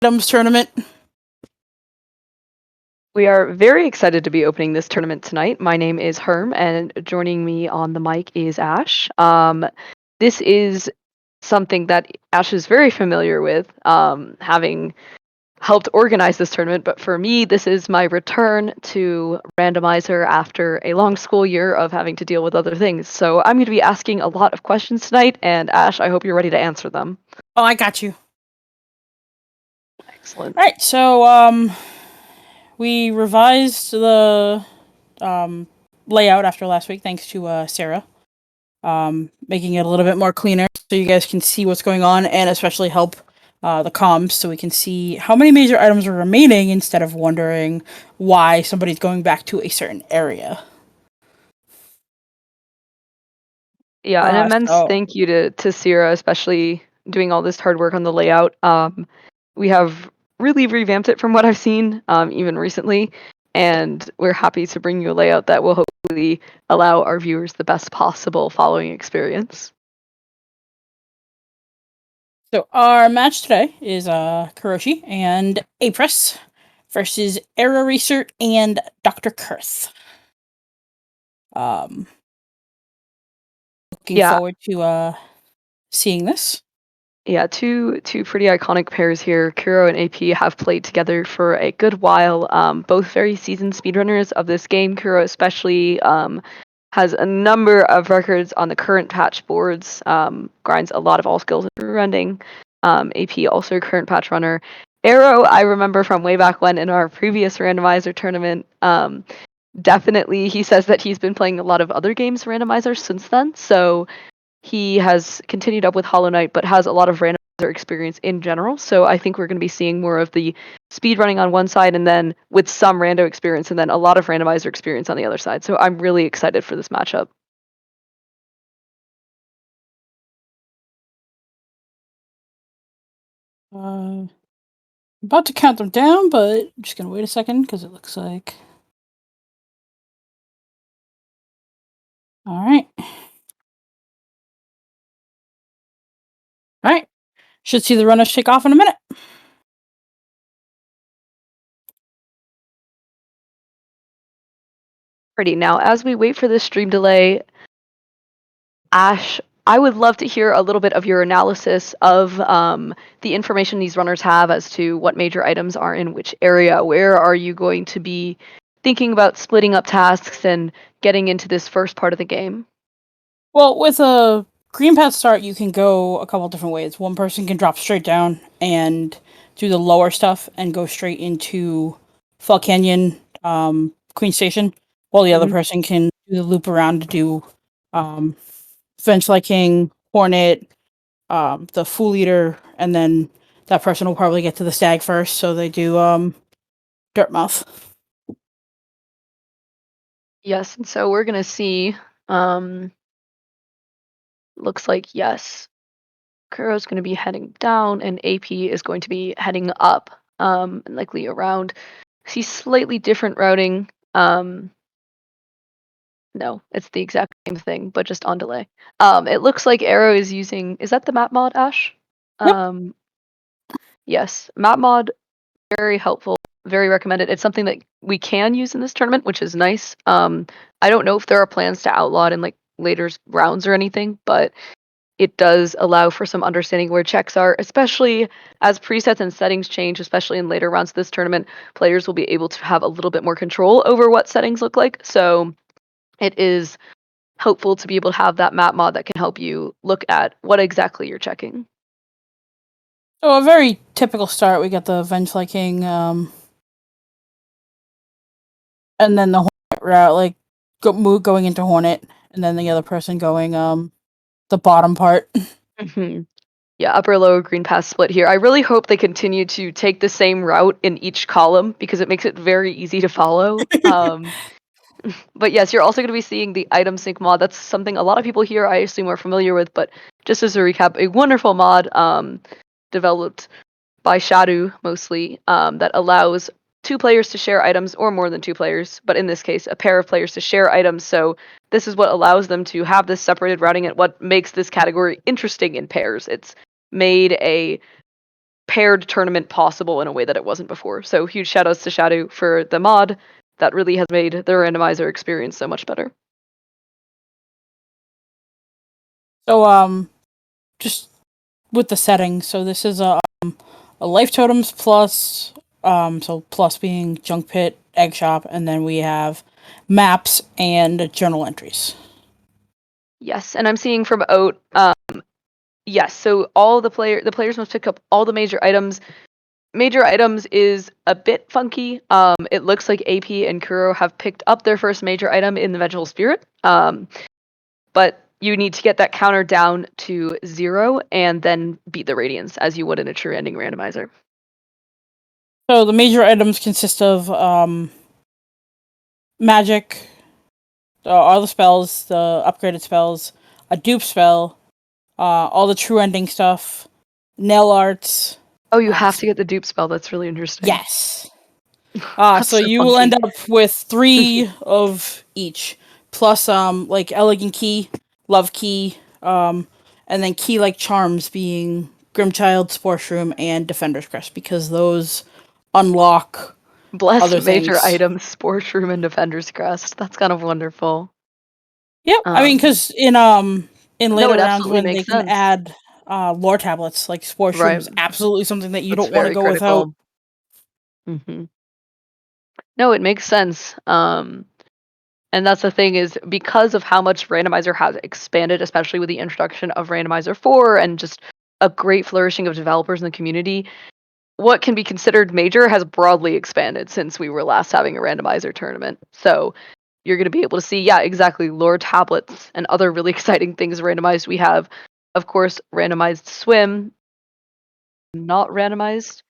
items tournament. We are very excited to be opening this tournament tonight. My name is Herm, and joining me on the mic is Ash. This is something that Ash is very familiar with, having helped organize this tournament. But for me, this is my return to Randomizer after a long school year of having to deal with other things. So I'm going to be asking a lot of questions tonight, and Ash, I hope you're ready to answer them. Oh, I got you. Excellent. All right, so we revised the layout after last week, thanks to Sarah, making it a little bit more cleaner so you guys can see what's going on, and especially help the comms so we can see how many major items are remaining instead of wondering why somebody's going back to a certain area. Yeah, an immense thank you to Sierra, especially doing all this hard work on the layout. We have really revamped it from what I've seen, even recently, and we're happy to bring you a layout that will hopefully allow our viewers the best possible following experience. So our match today is Kuroshi and Apress versus Aeroraiser and Drkirth. Looking forward to seeing this. Yeah, two pretty iconic pairs here. Kuro and AP have played together for a good while. Both very seasoned speedrunners of this game. Kuro especially has a number of records on the current patch boards. Grinds a lot of all skills in running. AP also a current patch runner. Arrow, I remember from way back when in our previous randomizer tournament. Definitely, he says that he's been playing a lot of other games randomizer since then. So he has continued up with Hollow Knight, but has a lot of randomizer experience in general. So I think we're going to be seeing more of the speedrunning on one side, and then with some rando experience, and then a lot of randomizer experience on the other side. So I'm really excited for this matchup. About to count them down, but I'm just gonna wait a second because it looks like. All right. All right. Should see the runners take off in a minute. Pretty. Now, as we wait for this stream delay, Ash, I would love to hear a little bit of your analysis of the information these runners have as to what major items are in which area. Where are you going to be thinking about splitting up tasks and getting into this first part of the game? Well, with a green path start, you can go a couple different ways. One person can drop straight down and do the lower stuff and go straight into Fall Canyon, Queen Station, while the other person can do the loop around to do Vengefly King, Hornet, the Fool Eater, and then that person will probably get to the Stag first, so they do Dirtmouth. Yes, and so we're gonna see. Looks like yes, Kuro's gonna be heading down, and AP is going to be heading up, and likely around. See slightly different routing. No, it's the exact same thing, but just on delay. It looks like Arrow is using. Is that the map mod, Ash? Yep. Yes, map mod, very helpful, very recommended. It's something that we can use in this tournament, which is nice. I don't know if there are plans to outlaw it in like later rounds or anything, but it does allow for some understanding where checks are, especially as presets and settings change, especially in later rounds of this tournament. Players will be able to have a little bit more control over what settings look like. So it is helpful to be able to have that map mod that can help you look at what exactly you're checking. So a very typical start. We got the Vengefly King, and then the Hornet route, like going into Hornet, and then the other person going the bottom part. Mm-hmm. Yeah, upper lower green path split here. I really hope they continue to take the same route in each column because it makes it very easy to follow. But yes, you're also going to be seeing the item sync mod. That's something a lot of people here, I assume, are familiar with. But just as a recap, a wonderful mod developed by Shadow mostly that allows two players to share items, or more than two players, but in this case, a pair of players to share items. So this is what allows them to have this separated routing and what makes this category interesting in pairs. It's made a paired tournament possible in a way that it wasn't before. So huge shout outs to Shadow for the mod that really has made the randomizer experience so much better. So just with the settings, so this is a life totems plus so plus being junk pit, egg shop, and then we have maps and journal entries. Yes, and I'm seeing from Oat, yes, so all the players must pick up all the major items. Major items is a bit funky. It looks like AP and Kuro have picked up their first major item in the Vegetable Spirit. But you need to get that counter down to 0 and then beat the Radiance as you would in a true ending randomizer. So the major items consist of magic, all the spells, the upgraded spells, a dupe spell, all the true ending stuff, nail arts. Oh, you have to get the dupe spell. That's really interesting. Yes. That's So you will end up with 3 of each, plus like elegant key, love key, and then key like charms being Grimchild, Spore Shroom, and Defender's Crest, because those unlock Blessed other major things. items, Spore Shroom and Defender's Crest. That's kind of wonderful. Yep. I mean, because in later it rounds absolutely when they makes can sense. add lore tablets, like Spore Shroom Right. is absolutely something that you That's don't want to very go without. critical. No, it makes sense. And that's the thing is because of how much Randomizer has expanded, especially with the introduction of Randomizer 4 and just a great flourishing of developers in the community, what can be considered major has broadly expanded since we were last having a randomizer tournament. So you're going to be able to see, yeah, exactly, lore tablets and other really exciting things randomized. We have, of course, randomized swim, not randomized.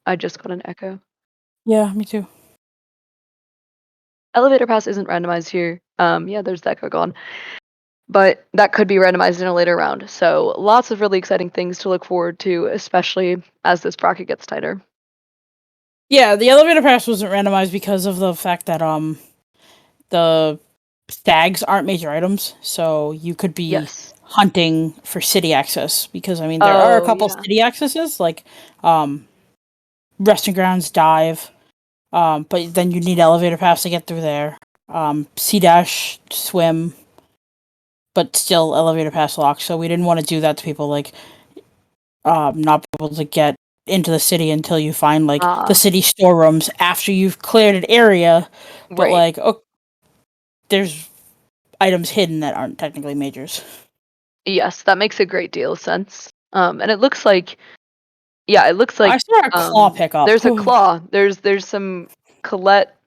I just got an echo. Yeah, me too. Elevator pass isn't randomized here. Yeah, there's the echo gone. But that could be randomized in a later round. So lots of really exciting things to look forward to, especially as this bracket gets tighter. Yeah, the elevator pass wasn't randomized because of the fact that the stags aren't major items, so you could be hunting for city access, because I mean there are a couple city accesses like resting grounds, dive, but then you need elevator pass to get through there. C dash, swim, but still elevator pass locked. So we didn't want to do that to people, like not be able to get into the city until you find like the city storerooms after you've cleared an area. But like, there's items hidden that aren't technically majors. Yes, that makes a great deal of sense. And it looks like, yeah, it looks like I saw a claw pickup. There's a claw. There's some Colette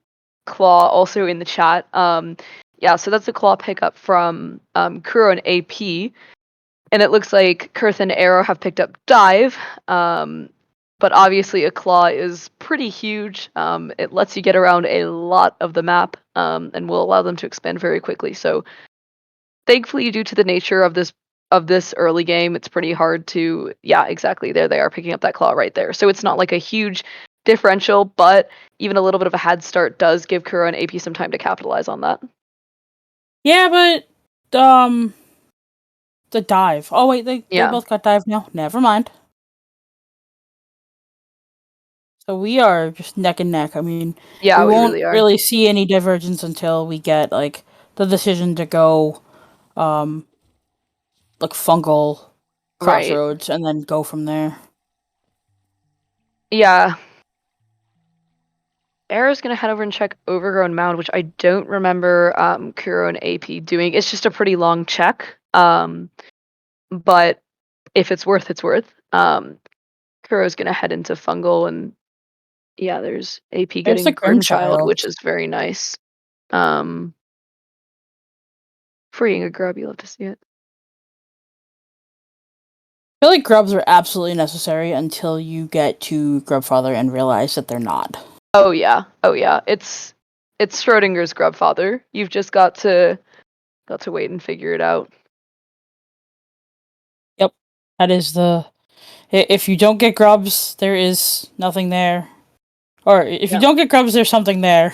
claw also in the chat. Yeah, so that's a claw pickup from Kuro and AP. And it looks like Kurth and Arrow have picked up dive. But obviously a claw is pretty huge. It lets you get around a lot of the map, and will allow them to expand very quickly. So thankfully, due to the nature of this early game, it's pretty hard to, yeah, exactly. There they are picking up that claw right there. So it's not like a huge differential, but even a little bit of a head start does give Kuro and AP some time to capitalize on that. Yeah, but the dive. Oh wait, they both got dive now. Never mind. So we are just neck and neck. I mean, we won't really see any divergence until we get like the decision to go like fungal crossroads and then go from there. Yeah. Arrow's gonna head over and check Overgrown Mound, which I don't remember Kuro and AP doing. It's just a pretty long check. But if it's worth, it's worth. Kuro's gonna head into Fungal, and yeah, there's AP getting Grimchild, which is very nice. Freeing a grub, you love to see it. I feel like grubs are absolutely necessary until you get to Grubfather and realize that they're not. Oh yeah. It's Schrodinger's Grubfather. You've just got to wait and figure it out. Yep, that is the. If you don't get grubs, there is nothing there. Or if you don't get grubs, there's something there.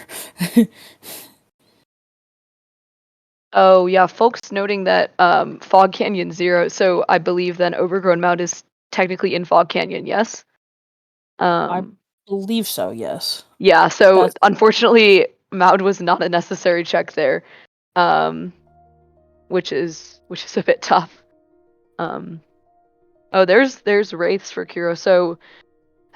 Oh yeah, folks noting that Fog Canyon 0. So I believe then Overgrown Mound is technically in Fog Canyon. Yes. I believe so, yes. Yeah, so That's unfortunately, Maud was not a necessary check there, which is a bit tough. Oh, there's wraiths for Kuro. So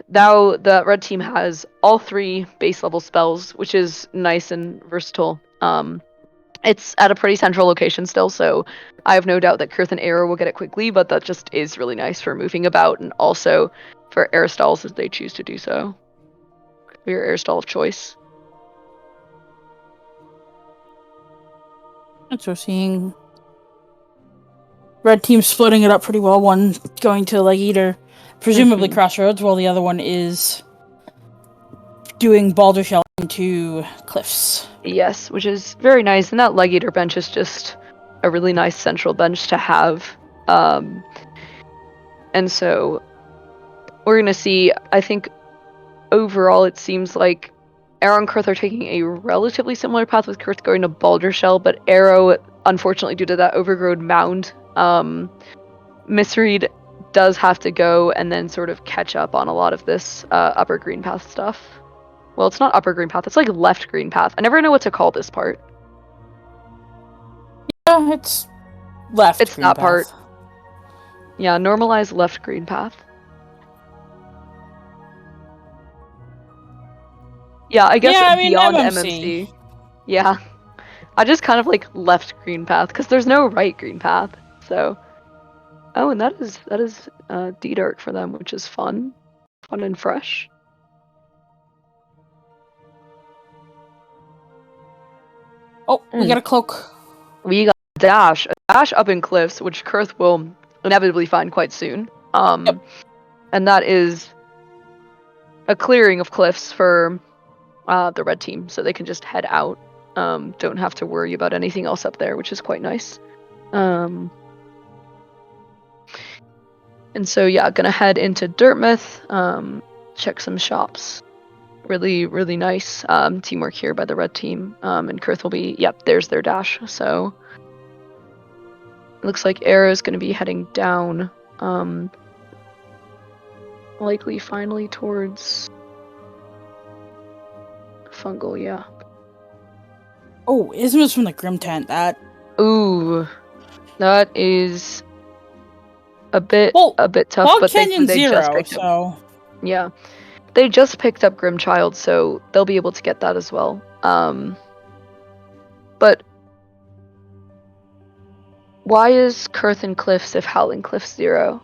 now the red team has all 3 base level spells, which is nice and versatile. It's at a pretty central location still, so I have no doubt that Kurth and Aero will get it quickly, but that just is really nice for moving about and also for Aeristalls if they choose to do so. Your Aerostall of choice. And so seeing red team splitting it up pretty well. One going to like either presumably Crossroads, while the other one is doing Baldur Shell into Cliffs. Yes, which is very nice, and that Leg Eater bench is just a really nice central bench to have. And so we're gonna see, I think overall it seems like Arrow and Kurth are taking a relatively similar path, with Kurth going to Baldur Shell, but Arrow, unfortunately due to that overgrown mound, Misread does have to go and then sort of catch up on a lot of this upper green path stuff. Well, it's not upper green path, it's like left green path. I never know what to call this part. Yeah, it's left. It's that part. Yeah, normalize left green path. Yeah, I guess beyond MMC. Yeah. I just kind of like left green path because there's no right green path. So, oh, and that is D-Dark for them, which is fun and fresh. Oh, we got a cloak. We got a dash up in Cliffs, which Kurth will inevitably find quite soon. And that is a clearing of Cliffs for the red team, so they can just head out. Don't have to worry about anything else up there, which is quite nice. And so yeah, gonna head into Drkirth, check some shops. Really, really nice teamwork here by the red team. And Kurth will be, yep, there's their dash. So looks like Aero is gonna be heading down, likely finally towards Fungal, yeah. Oh, Isma's from the Grim Tent. Ooh, that is a bit tough. Fog but Canyon they Zero, just picked up. Yeah, they just picked up Grimchild, so they'll be able to get that as well. But why is Kurth and Cliffs if Howling Cliffs 0?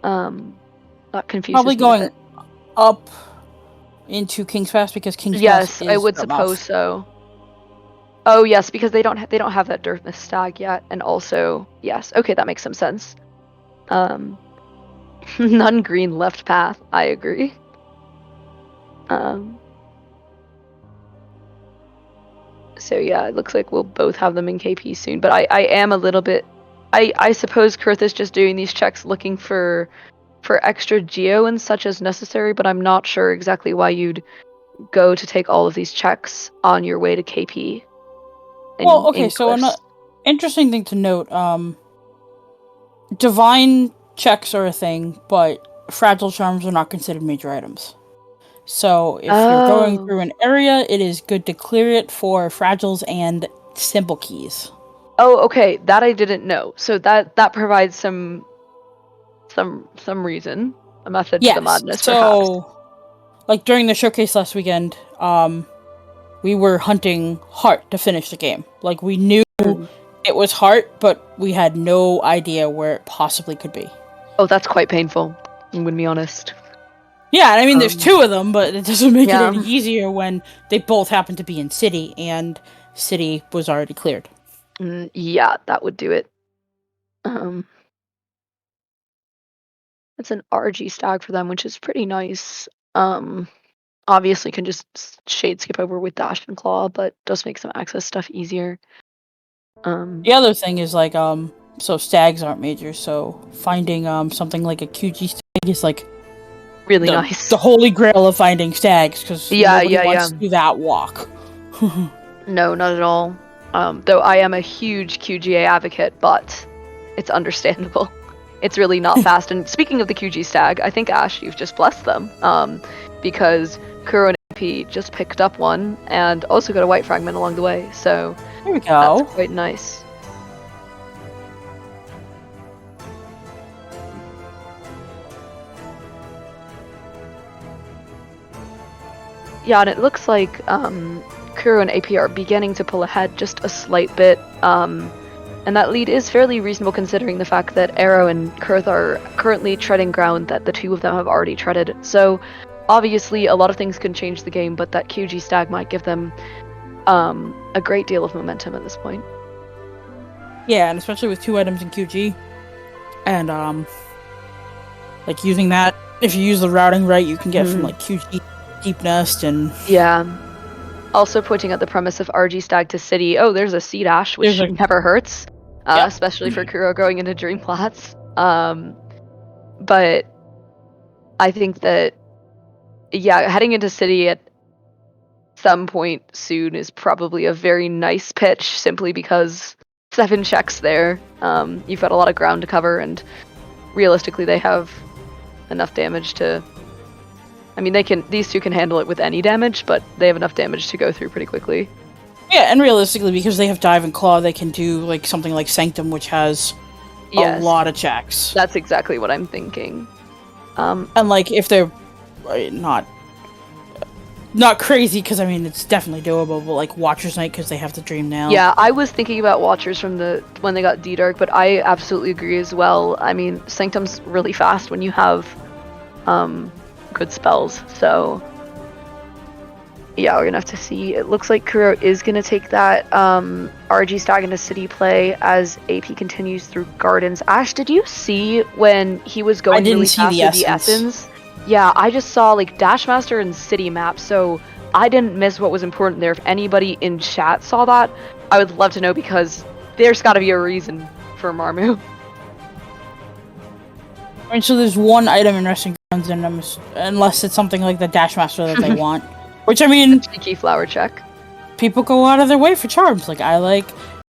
That confuses probably me going up into King's Pass because King's Pass is I would suppose so. Oh yes, because they don't have that Drkirth stag yet, and also yes, okay, that makes some sense. None green left path. I agree. So yeah, it looks like we'll both have them in KP soon. But I am a little bit. I suppose Kurth is just doing these checks looking for extra geo and such as necessary, but I'm not sure exactly why you'd go to take all of these checks on your way to KP. Well, okay, so an interesting thing to note, divine checks are a thing, but fragile charms are not considered major items. So if you're going through an area, it is good to clear it for fragiles and symbol keys. Oh, okay, that I didn't know. So that provides some reason, a method to the madness. So, perhaps. Like during the showcase last weekend, we were hunting heart to finish the game. Like we knew it was heart, but we had no idea where it possibly could be. Oh, that's quite painful. I'm gonna be honest. Yeah, I mean, there's 2 of them, but it doesn't make it any easier when they both happen to be in city, and city was already cleared. Yeah, that would do it. It's an RG stag for them, which is pretty nice. Obviously can just shade skip over with dash and claw, but does make some access stuff easier. The other thing is like so stags aren't majors, so finding something like a QG stag is like really nice. The holy grail of finding stags, because nobody wants to do that walk. No, not at all. Though I am a huge QGA advocate, but it's understandable. it's really not fast. And speaking of the QG stag, I think Ash, you've just blessed them, because Kuro and AP just picked up one and also got a white fragment along the way. So there we go. That's quite nice. Yeah, and it looks like Kuro and AP are beginning to pull ahead just a slight bit. And that lead is fairly reasonable considering the fact that Aero and Kurth are currently treading ground that the two of them have already treaded. So obviously a lot of things can change the game, but that QG stag might give them a great deal of momentum at this point. Yeah, and especially with 2 items in QG. And like using that, if you use the routing right, you can get from like QG Deep Nest and... Yeah. Also pointing out the premise of RG Stag to City. Oh, there's a Seed Ash, which never hurts. Yep. Especially for Kuro going into Dream Plats. But I think that, yeah, heading into City at some point soon is probably a very nice pitch, simply because 7 checks there. You've got a lot of ground to cover, and realistically they have enough damage to... I mean, these two can handle it with any damage, but they have enough damage to go through pretty quickly. Yeah, and realistically, because they have Dive and Claw, they can do like something like Sanctum, which has a lot of checks. That's exactly what I'm thinking. And like, if they're not crazy, because I mean, it's definitely doable, but like Watcher's Night, because they have the Dream Nail. Yeah, I was thinking about Watchers from when they got D-Dark, but I absolutely agree as well. I mean, Sanctum's really fast when you have good spells, so yeah, we're gonna have to see. It looks like Kuro is gonna take that RG Stag into City play as AP continues through Gardens. Ash, did you see when he was going really fast with the Essence? Yeah, I just saw like Dash Master and City map, so I didn't miss what was important there. If anybody in chat saw that, I would love to know, because there's gotta be a reason for Marmu. I mean, so there's one item in Resting Grounds, and unless it's something like the Dash Master that they want. Which, I mean... Cheeky flower check. People go out of their way for charms. Like, I like...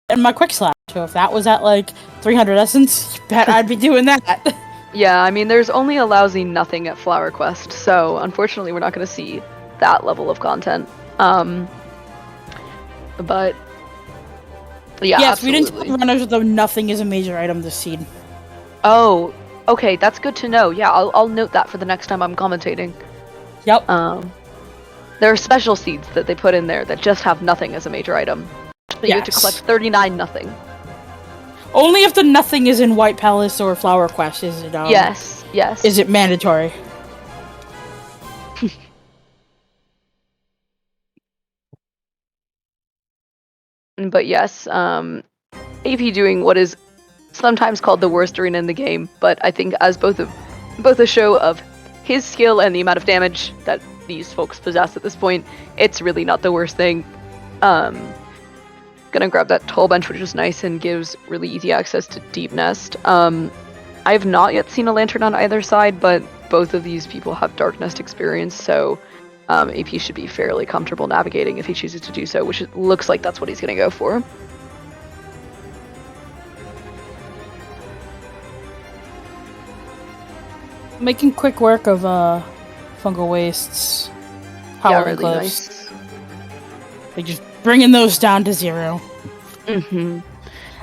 And my Quick Slap. So if that was at, like, 300 Essence, you bet I'd be doing that. Yeah, I mean, there's only a lousy nothing at Flower Quest, so unfortunately we're not going to see that level of content. But... Yeah, yes, absolutely. we didn't tell the runners, though nothing is a major item this seed. Oh, okay, that's good to know. Yeah, I'll note that for the next time I'm commentating. Yep. There are special seeds that they put in there that just have nothing as a major item. So you have to collect 39 nothing. Only if the nothing is in White Palace or Flower Quest is it, yes. Is it mandatory? But yes, AP doing what is sometimes called the worst arena in the game, but I think as both a show of his skill and the amount of damage that these folks possess at this point, it's really not the worst thing. Gonna grab that toll bench, which is nice and gives really easy access to Deep Nest. I have not yet seen a lantern on either side, but both of these people have Dark Nest experience, so AP should be fairly comfortable navigating if he chooses to do so, which it looks like that's what he's gonna go for. Making quick work of fungal wastes. Really nice. Like just bringing those down to 0. Mm-hmm.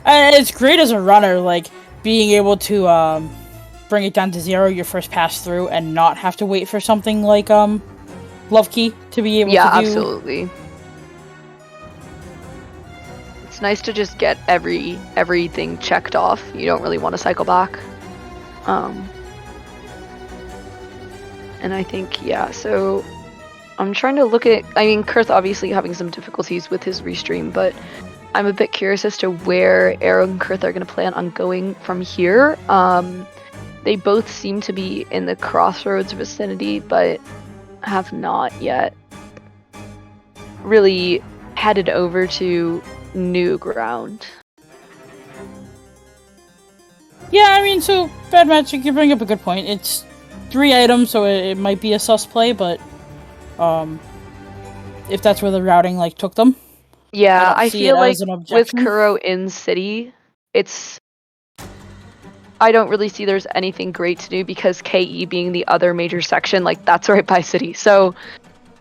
And it's great as a runner, like being able to bring it down to 0 your first pass through and not have to wait for something like Love Key to be able to do. Yeah, absolutely. It's nice to just get everything checked off. You don't really want to cycle back. And I think, yeah, so I'm trying to look at, I mean, Kurth obviously having some difficulties with his restream, but I'm a bit curious as to where Aero and Kurth are going to plan on going from here. They both seem to be in the crossroads vicinity, but have not yet really headed over to new ground. Yeah, I mean, so Bad Magic, you bring up a good point. It's 3 items, so it might be a sus play, but if that's where the routing like took them. Yeah, I feel like with Kuro in City, it's I don't really see there's anything great to do because KE being the other major section, like that's right by city. So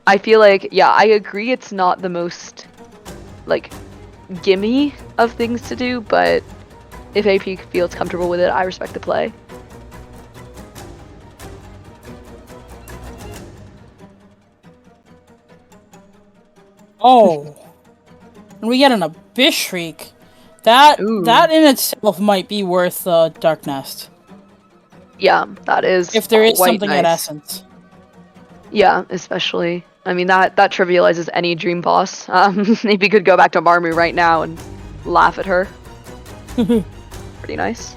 I feel like, yeah, I agree it's not the most like gimme of things to do, but if AP feels comfortable with it, I respect the play. Oh, and we get an Abyss Shriek. That Ooh. that in itself might be worth Dark Nest. Yeah, that is If there is quite something nice. at Essence. Yeah, especially. I mean, that trivializes any dream boss. If you could go back to Marmu right now and laugh at her. Pretty nice.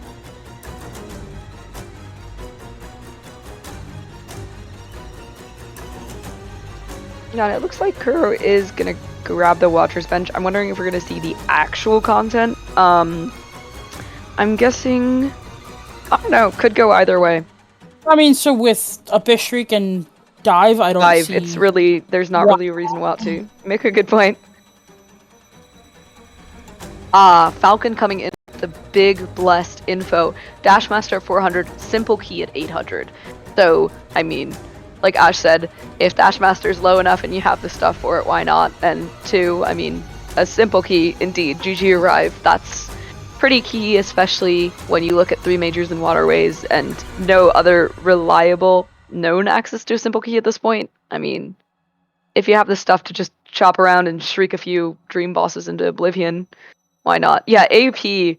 Yeah, and it looks like Kuro is gonna grab the Watcher's Bench. I'm wondering if we're gonna see the actual content. I'm guessing, I don't know, could go either way. I mean, so with Abyss Shriek and Dive, I don't see... It's really, there's not really a reason not to. Make a good point. Falcon coming in with the big blessed info. Dashmaster at 400, Simple Key at 800. So, I mean, like Ash said, if Dashmaster's low enough and you have the stuff for it, why not? And two, I mean, a Simple Key, indeed, GG arrive. That's pretty key, especially when you look at 3 majors and waterways and no other reliable known access to a Simple Key at this point. I mean, if you have the stuff to just chop around and shriek a few dream bosses into oblivion, why not? Yeah, AP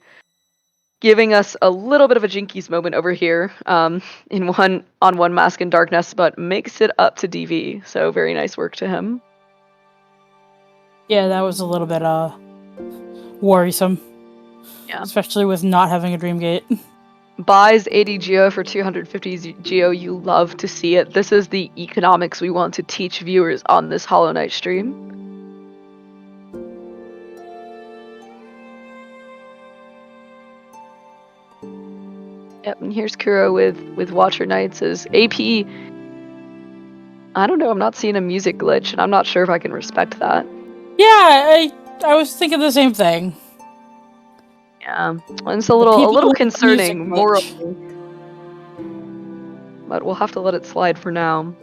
giving us a little bit of a Jinkies moment over here, in one Mask in Darkness, but makes it up to DV. So very nice work to him. Yeah, that was a little bit worrisome. Yeah. Especially with not having a Dream Gate. Buys 80 Geo for 250 Geo. You love to see it. This is the economics we want to teach viewers on this Hollow Knight stream. Yep, and here's Kuro with Watcher Knights as AP. I don't know, I'm not seeing a music glitch, and I'm not sure if I can respect that. Yeah, I was thinking the same thing. Yeah, it's a little concerning morally, but we'll have to let it slide for now.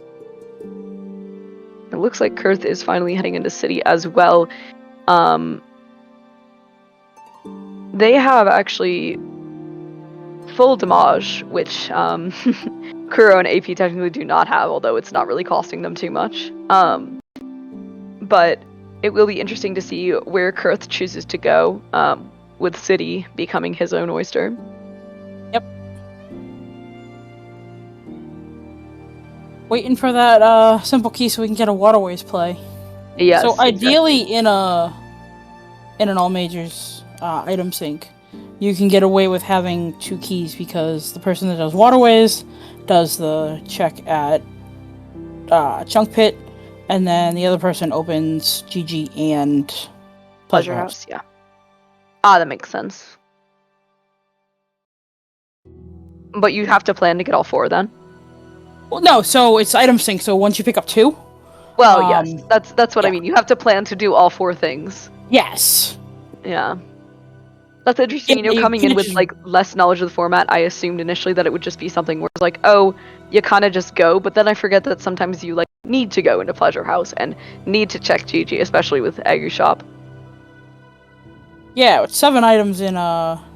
It looks like Kurth is finally heading into city as well. They have actually full damage, which Kuro and AP technically do not have, although it's not really costing them too much. But it will be interesting to see where Kurth chooses to go, with City becoming his own oyster. Yep. Waiting for that Simple Key so we can get a Waterways play. Yes. So ideally, exactly. in an all majors item sync, you can get away with having 2 keys because the person that does Waterways does the check at Chunk Pit, and then the other person opens GG and Pleasure House. Yeah. That makes sense. But you have to plan to get all 4 then? Well, no, so it's item sync, so once you pick up 2... Well, yes, that's what I mean. You have to plan to do all 4 things. Yes. Yeah. That's interesting. Coming in with like less knowledge of the format, I assumed initially that it would just be something where it's like, oh, you kind of just go, but then I forget that sometimes you like need to go into Pleasure House and need to check GG, especially with Agu Shop. Yeah, with 7 items in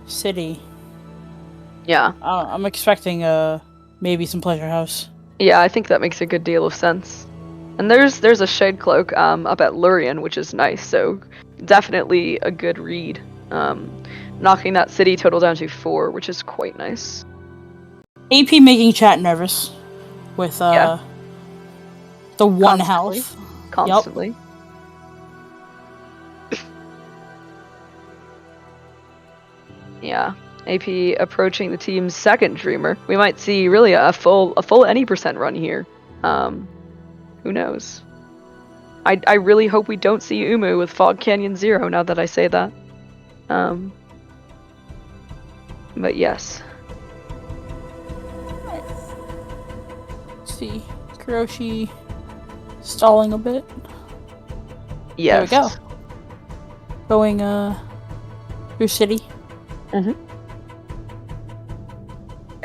city. Yeah. I'm expecting maybe some Pleasure House. Yeah, I think that makes a good deal of sense. And there's a Shade Cloak up at Lurien, which is nice, so definitely a good read. Knocking that city total down to 4, which is quite nice. AP making chat nervous with the one health. Constantly. Yep. Yeah. AP approaching the team's 2nd Dreamer. We might see really a full any percent run here. Who knows? I really hope we don't see Umu with Fog Canyon 0 now that I say that. But yes. Let's see. Kuroshi stalling a bit. Yes. There we go. Going through city.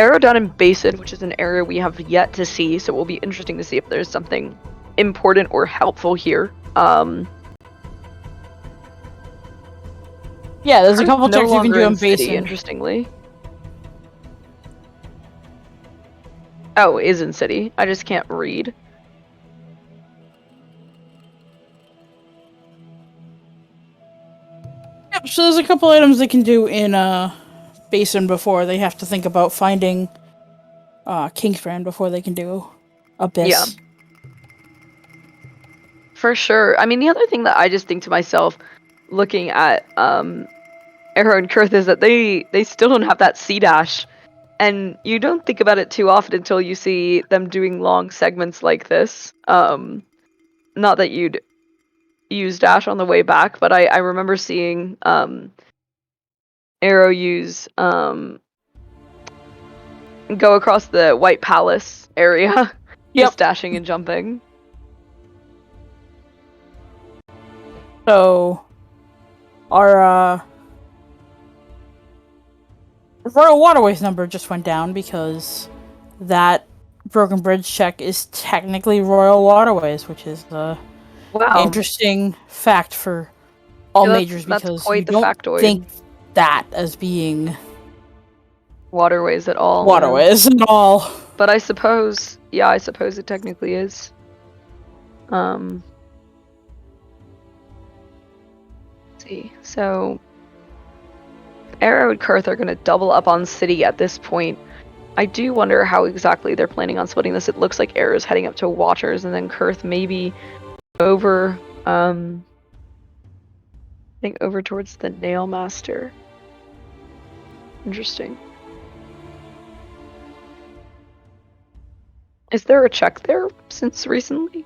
Aero down in Basin, which is an area we have yet to see, so it will be interesting to see if there's something important or helpful here. Yeah, there's a couple no checks you can do in city, Basin. interestingly. Oh, it is in city. I just can't read. Yep, so there's a couple items they can do in Basin before they have to think about finding Kingsbrand before they can do Abyss. Yeah. For sure. I mean, the other thing that I just think to myself, looking at Aeroraiser is that they still don't have that C dash, and you don't think about it too often until you see them doing long segments like this. Not that you'd use dash on the way back, but I remember seeing Aero use go across the White Palace area, just dashing and jumping. So, our Royal Waterways number just went down because that Broken Bridge check is technically Royal Waterways, which is a interesting fact for all majors because you don't think that as being waterways at all. Waterways at all. But I suppose, yeah, I suppose it technically is. Let's see. So Drkirth are going to double up on city at this point. I do wonder how exactly they're planning on splitting this. It looks like Arrow's heading up to Waters, and then Kirth maybe over, I think over towards the Nail Master. Interesting. Is there a check there since recently?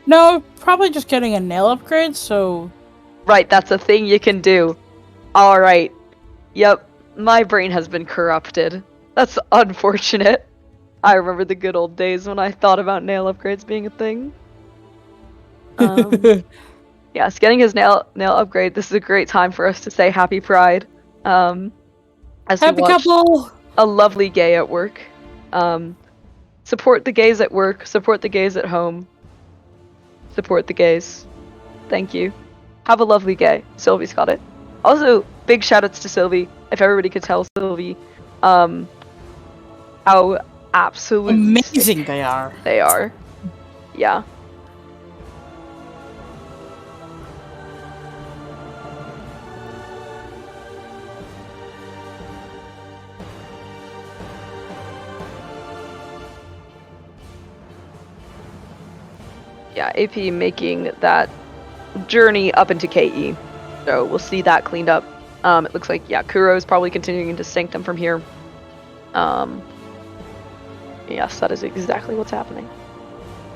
No, probably just getting a nail upgrade, so... Right, that's a thing you can do. Alright. Yep, my brain has been corrupted. That's unfortunate. I remember the good old days when I thought about nail upgrades being a thing. Yes, getting his nail upgrade, this is a great time for us to say Happy Pride. As happy we watch couple! A lovely gay at work. Support the gays at work, support the gays at home. Support the gays. Thank you. Have a lovely gay. Sylvie's got it. Also, big shoutouts to Sylvie. If everybody could tell Sylvie how absolutely amazing they are. They are. Yeah. Yeah, AP making that journey up into KE. So we'll see that cleaned up. It looks like, yeah, Kuro is probably continuing into Sanctum from here. Yes, that is exactly what's happening.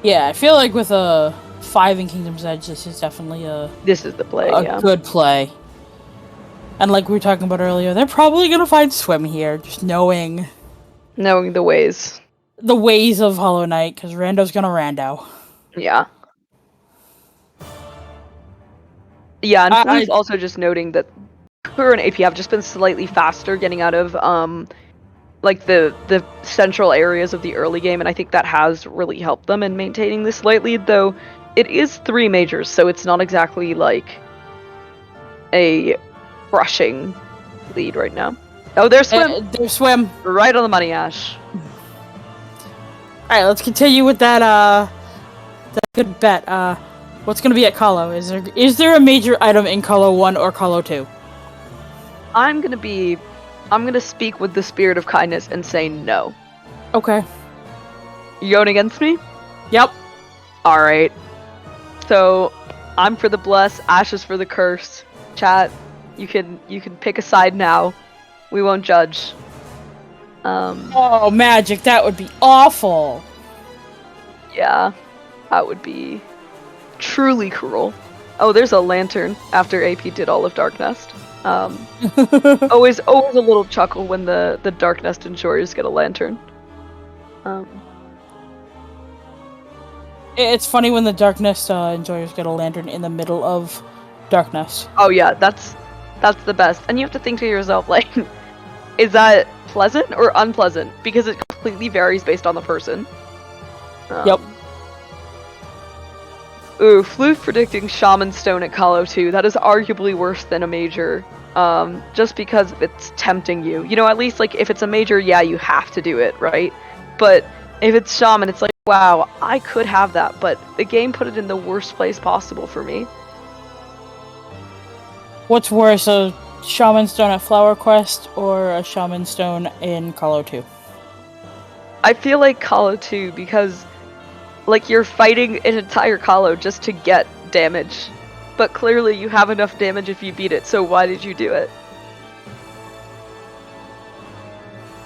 Yeah, I feel like with a 5 in Kingdom's Edge, this is definitely this is the play, a good play. And like we were talking about earlier, they're probably gonna find Swim here, just knowing the ways. The ways of Hollow Knight, because Rando's gonna Rando. Yeah. Yeah, and I also just noting that Kuro and AP have just been slightly faster getting out of like the central areas of the early game, and I think that has really helped them in maintaining this slight lead, though it is 3 majors, so it's not exactly like a crushing lead right now. Oh, there's Swim! There's Swim! Right on the money, Ash. Alright, let's continue with that good bet. What's gonna be at Kalo? Is there a major item in Kalo 1 or Kalo 2? I'm gonna speak with the spirit of kindness and say no. Okay. You going against me? Yep. Alright. So, I'm for the bless, Ash is for the curse. Chat, you can pick a side now. We won't judge. Oh, magic, that would be awful. Yeah, that would be truly cruel. Oh, there's a lantern after AP did all of Darknest. Always a little chuckle when the Darknest enjoyers get a lantern. It's funny when the Darknest enjoyers get a lantern in the middle of Darknest. Oh yeah, that's the best. And you have to think to yourself, like, Is that pleasant or unpleasant? Because it completely varies based on the person. Yep. Ooh, Floof predicting Shaman Stone at Kalo 2. That is arguably worse than a major. Just because it's tempting you. You know, at least, like, if it's a major, yeah, you have to do it, right? But if it's Shaman, it's like, wow, I could have that, but the game put it in the worst place possible for me. What's worse, a Shaman Stone at Flower Quest or a Shaman Stone in Kalo 2? I feel like Kalo 2 because, like, you're fighting an entire Kalo just to get damage. But clearly you have enough damage if you beat it, so why did you do it?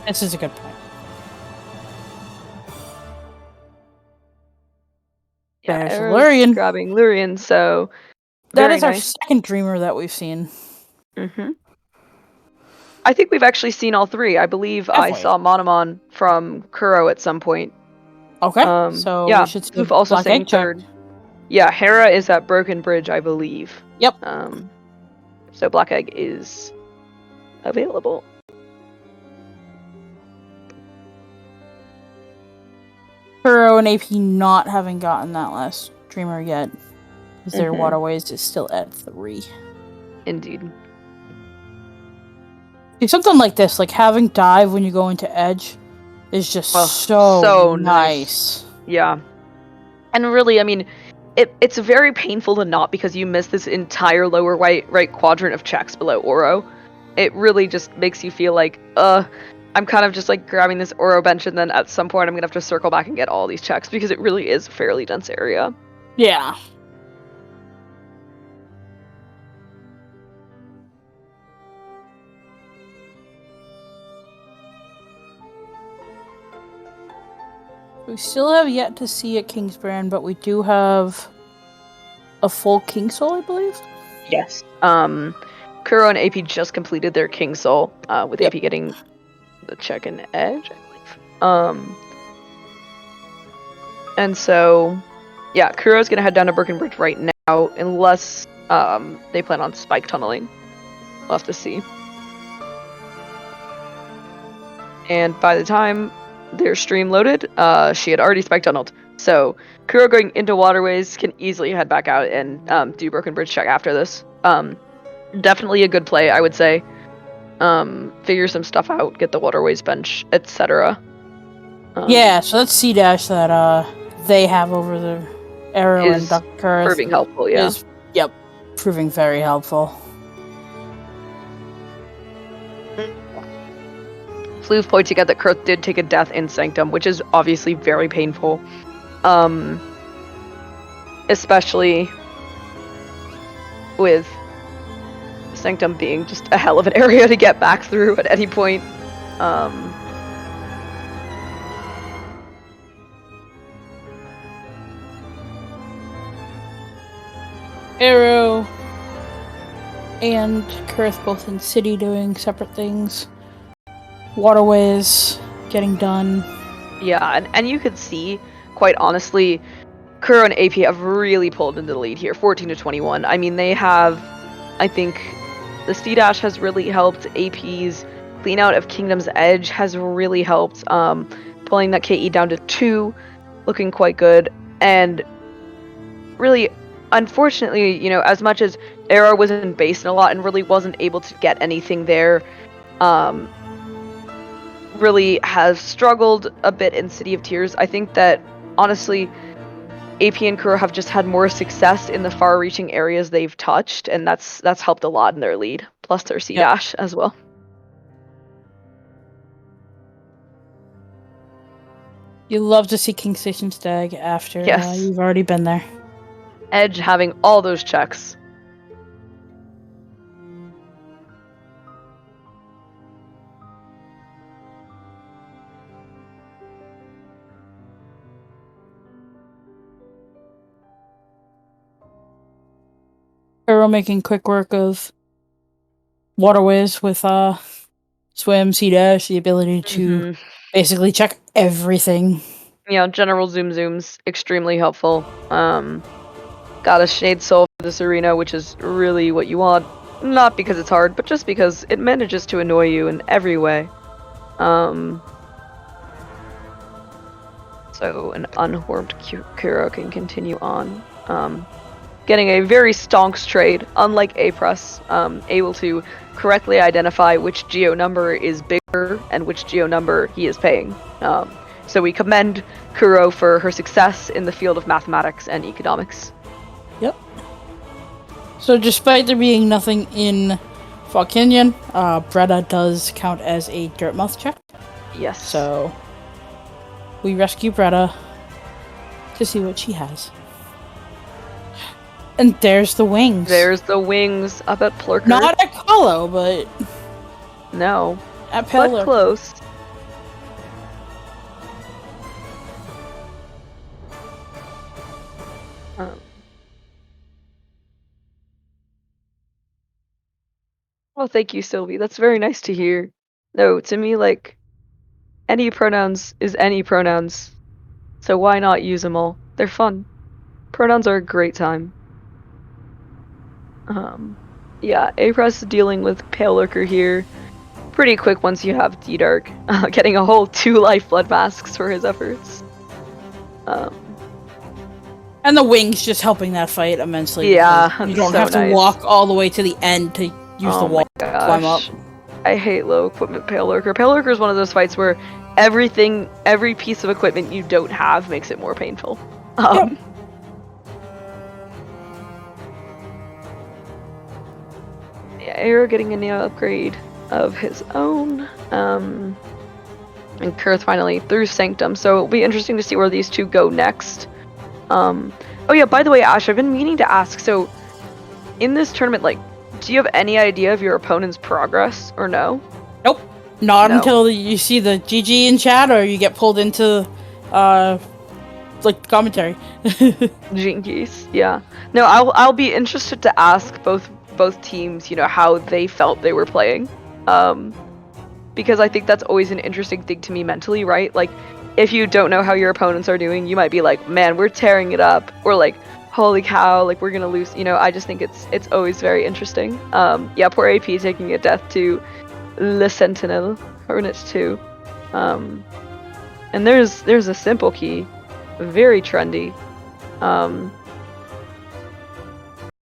This is a good point. Yeah, There's Arrow's Lurian. grabbing Lurian, so That is our nice. second dreamer that we've seen. Mm-hmm. I think we've actually seen all three. I believe I saw Monomon from Kuro at some point. Okay, so yeah, we should see Floof also Black saying Egg check. third. Yeah, Hera is at Broken Bridge, I believe. Yep. So Black Egg is available. Kuro and AP not having gotten that last dreamer yet, because their Waterways is still at 3. Indeed. See, something like this, like having dive when you go into Edge, is just so nice. Yeah. And really, I mean, it's very painful to not because you miss this entire lower right quadrant of checks below Oro. It really just makes you feel like, I'm kind of just like grabbing this Oro bench and then at some point I'm going to have to circle back and get all these checks because it really is a fairly dense area. Yeah. We still have yet to see a Kingsbrand, but we do have a full King Soul, I believe. Yes. Kuro and AP just completed their King Soul, with AP getting the check in Edge, I believe. And so, yeah, Kuro's gonna head down to Broken Bridge right now, unless they plan on spike tunneling. We'll have to see. And by the time their stream loaded, she had already spike tunneled. So Kuro going into Waterways can easily head back out and do Broken Bridge check after this. Definitely a good play, I would say. Figure some stuff out, get the Waterways bench, etc. Yeah, so that's C dash that they have over the Arrow and Drkirth. Proving helpful, yeah. Proving very helpful. Floof pointing out that Kirth did take a death in Sanctum, which is obviously very painful. Especially with Sanctum being just a hell of an area to get back through at any point. Arrow and Kurth both in city doing separate things. Waterways getting done. Yeah, and you could see, quite honestly, Kuro and AP have really pulled into the lead here, 14 to 21. I mean, they have, I think, the C-Dash has really helped. AP's clean out of Kingdom's Edge has really helped. Pulling that KE down to 2, looking quite good. And really, unfortunately, you know, as much as Arrow was in Basin a lot and really wasn't able to get anything there, really has struggled a bit in City of Tears. I think that, honestly, AP and Kuro have just had more success in the far-reaching areas they've touched, and that's helped a lot in their lead, plus their C-Dash as well. You love to see King Station Stag after you've already been there. Edge having all those checks. Kuro making quick work of Waterways with Swim, C-Dash, the ability to basically check everything. Yeah, general zooms, extremely helpful. Got a Shade Soul for this arena, which is really what you want. Not because it's hard, but just because it manages to annoy you in every way. So an unhorned Kuro can continue on. Getting a very stonks trade, unlike A-Press, able to correctly identify which geo number is bigger and which geo number he is paying. So we commend Kuro for her success in the field of mathematics and economics. Yep. So despite there being nothing in Fog Canyon, Bretta does count as a dirt mouth check. Yes. So we rescue Bretta to see what she has. And there's the wings. There's the wings up at Plurker. Not at Kahlo, but... No. At Pale But close. Well, thank you, Sylvie. That's very nice to hear. No, to me, like, any pronouns is any pronouns. So why not use them all? They're fun. Pronouns are a great time. Yeah, A-Press dealing with Pale Lurker here. Pretty quick once you have D-Dark. Getting a whole 2 life blood masks for his efforts. And the wings just helping that fight immensely. Yeah, you don't so have to nice. walk all the way to the end to use the wall to climb up. I hate low equipment Pale Lurker. Pale Lurker is one of those fights where every piece of equipment you don't have makes it more painful. Yep. Yeah, Aero getting a new upgrade of his own. And Kurth finally through Sanctum, so it'll be interesting to see where these two go next. Oh yeah, by the way, Ash, I've been meaning to ask, so in this tournament, like, do you have any idea of your opponent's progress, or no? Nope. Not until you see the GG in chat, or you get pulled into, like, commentary. Jinkies, yeah. No, I'll be interested to ask both teams, you know, how they felt they were playing. Because I think that's always an interesting thing to me mentally, right? Like, if you don't know how your opponents are doing, you might be like, man, we're tearing it up, or like, holy cow, like, we're gonna lose. You know, I just think it's always very interesting. Yeah, poor AP taking a death to Le Sentinel, Hornet 2. And there's a simple key, very trendy. Gonna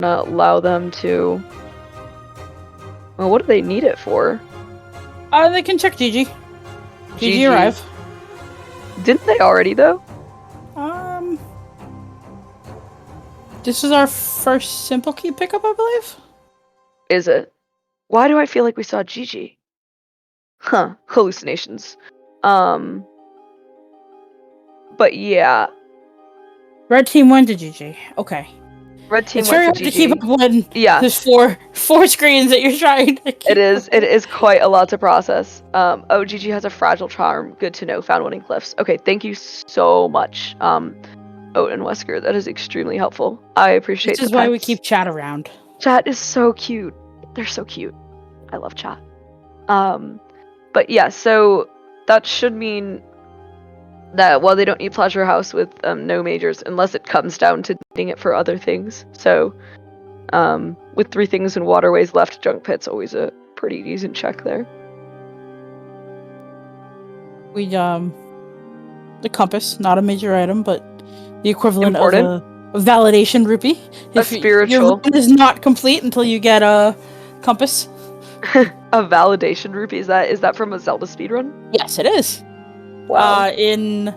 allow them to. Well, what do they need it for? They can check GG. GG arrive. Didn't they already though? This is our first simple key pickup, I believe. Is it? Why do I feel like we saw GG? Huh, hallucinations. But yeah. Red team went to GG. Okay. Red team it's very hard to keep up when there's four screens that you're trying to keep It is quite a lot to process. GG has a fragile charm. Good to know. Found one in Cliffs. Okay, thank you so much, Oat and Wesker. That is extremely helpful. I appreciate This is why we keep chat around. Chat is so cute. They're so cute. I love chat. But yeah, so that should mean that while they don't need Pleasure House with no majors, unless it comes down to needing it for other things. So, with 3 things in Waterways left, Junk Pit's always a pretty decent check there. We, the compass, not a major item, but the equivalent of a validation rupee. A spiritual. Your run is not complete until you get a compass. A validation rupee? Is that from a Zelda speedrun? Yes, it is. Wow. In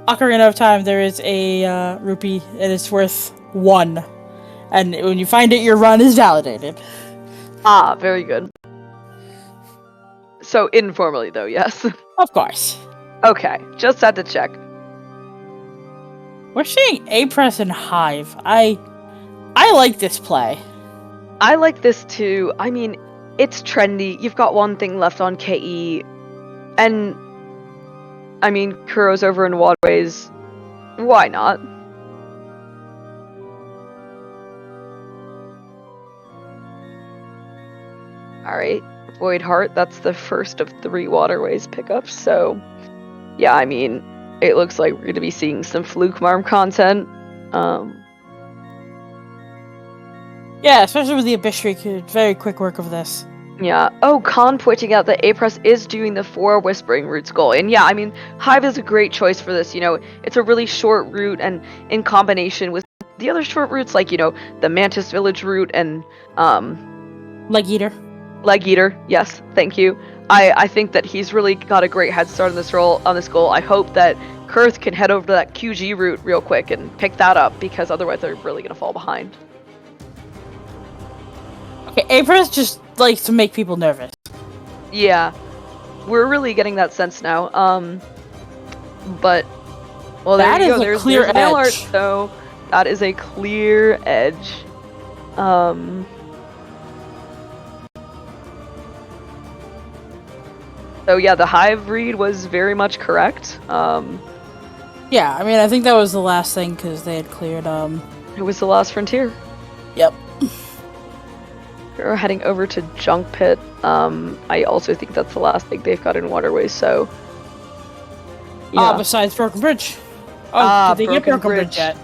Ocarina of Time, there is a rupee, and it's worth 1. And when you find it, your run is validated. Ah, very good. So informally, though, yes. Of course. Okay, just had to check. We're seeing A-Press and Hive. I like this play. I like this too. I mean, it's trendy. You've got one thing left on KE, and I mean, Kuro's over in Waterways. Why not? Alright, Void Heart, that's the first of 3 Waterways pickups, so yeah, I mean, it looks like we're going to be seeing some Fluke Marm content. Yeah, especially with the Abyss Streak, very quick work of this. Yeah. Oh, Khan pointing out that A-Press is doing the 4 Whispering Roots goal. And yeah, I mean, Hive is a great choice for this. You know, it's a really short route, and in combination with the other short routes, like, you know, the Mantis Village route and, Leg Eater. Leg Eater, yes, thank you. I think that he's really got a great head start on this goal. I hope that Kurth can head over to that QG route real quick and pick that up, because otherwise they're really going to fall behind. Okay, April just likes to make people nervous. Yeah, we're really getting that sense now. But, well, there you go. There's mail art, so that is a clear edge. So yeah, the Hive read was very much correct. Yeah, I mean, I think that was the last thing, because they had cleared, It was the last frontier. Yep. We're heading over to Junk Pit. I also think that's the last thing they've got in Waterways, so... Yeah. Besides Broken Bridge. Oh, did they get Broken Bridge yet?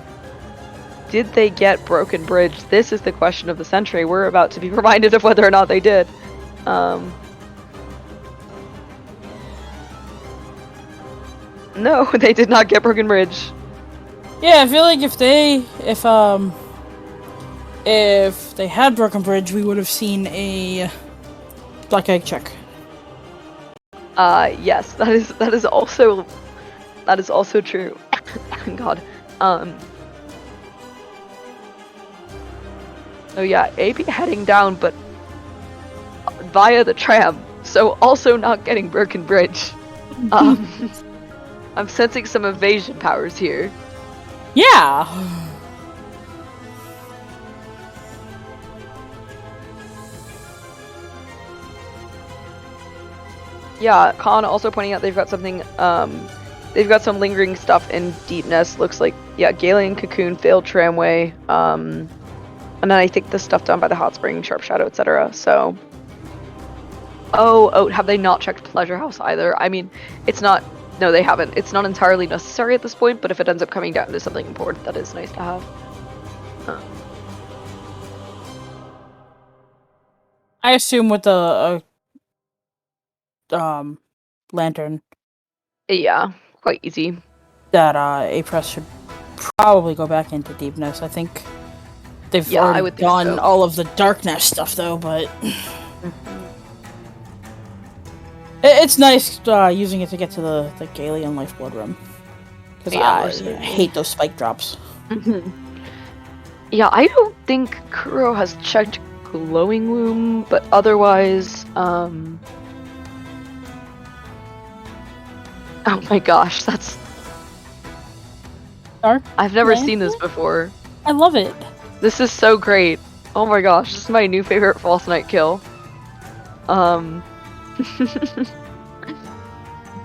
Did they get Broken Bridge? This is the question of the century. We're about to be reminded of whether or not they did. No, they did not get Broken Bridge. Yeah, I feel like if they had Broken Bridge, we would have seen a Black Egg check. Yes, that is also true. God. Oh yeah, AP heading down, but via the tram, so also not getting Broken Bridge. I'm sensing some evasion powers here. Yeah. Yeah, Khan also pointing out they've got something, they've got some lingering stuff in Deepness. Looks like, yeah, Galian Cocoon, Failed Tramway, and then I think the stuff down by the Hot Spring, Sharp Shadow, etc. So, oh, have they not checked Pleasure House either? I mean, it's not, no, they haven't. It's not entirely necessary at this point, but if it ends up coming down to something important, that is nice to have. I assume with the lantern. Yeah, quite easy. That A-Press should probably go back into Deepness. I think they've already done all of the Darkness stuff though, but it's nice using it to get to the Galian Lifeblood room. Because I hate those spike drops. Yeah, I don't think Kuro has checked Glowing Womb, but otherwise, oh my gosh, that's... Dark I've never seen this before. I love it. This is so great. Oh my gosh, this is my new favorite False Knight kill.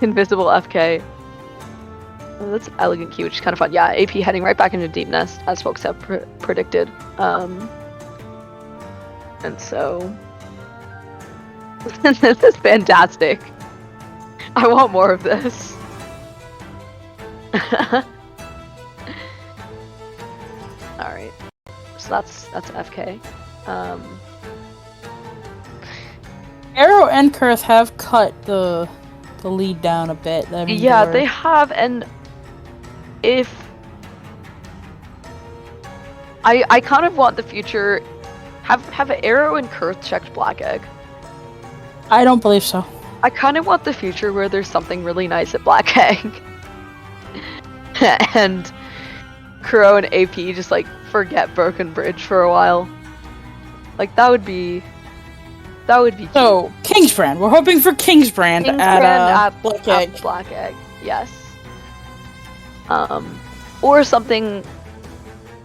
Invisible FK. Oh, that's elegant key, which is kind of fun. Yeah, AP heading right back into Deep Nest, as folks have predicted. And so... this is fantastic. I want more of this. Alright. So that's FK. Arrow and Kurth have cut the lead down a bit. Yeah, they have, and if... I kind of want the future... Have Arrow and Kurth checked Black Egg? I don't believe so. I kind of want the future where there's something really nice at Black Egg. And Kuro and AP just, like, forget Broken Bridge for a while. Like, that would be cute. So, Kingsbrand. We're hoping for Kingsbrand at Black Egg. Black Egg, yes. Or something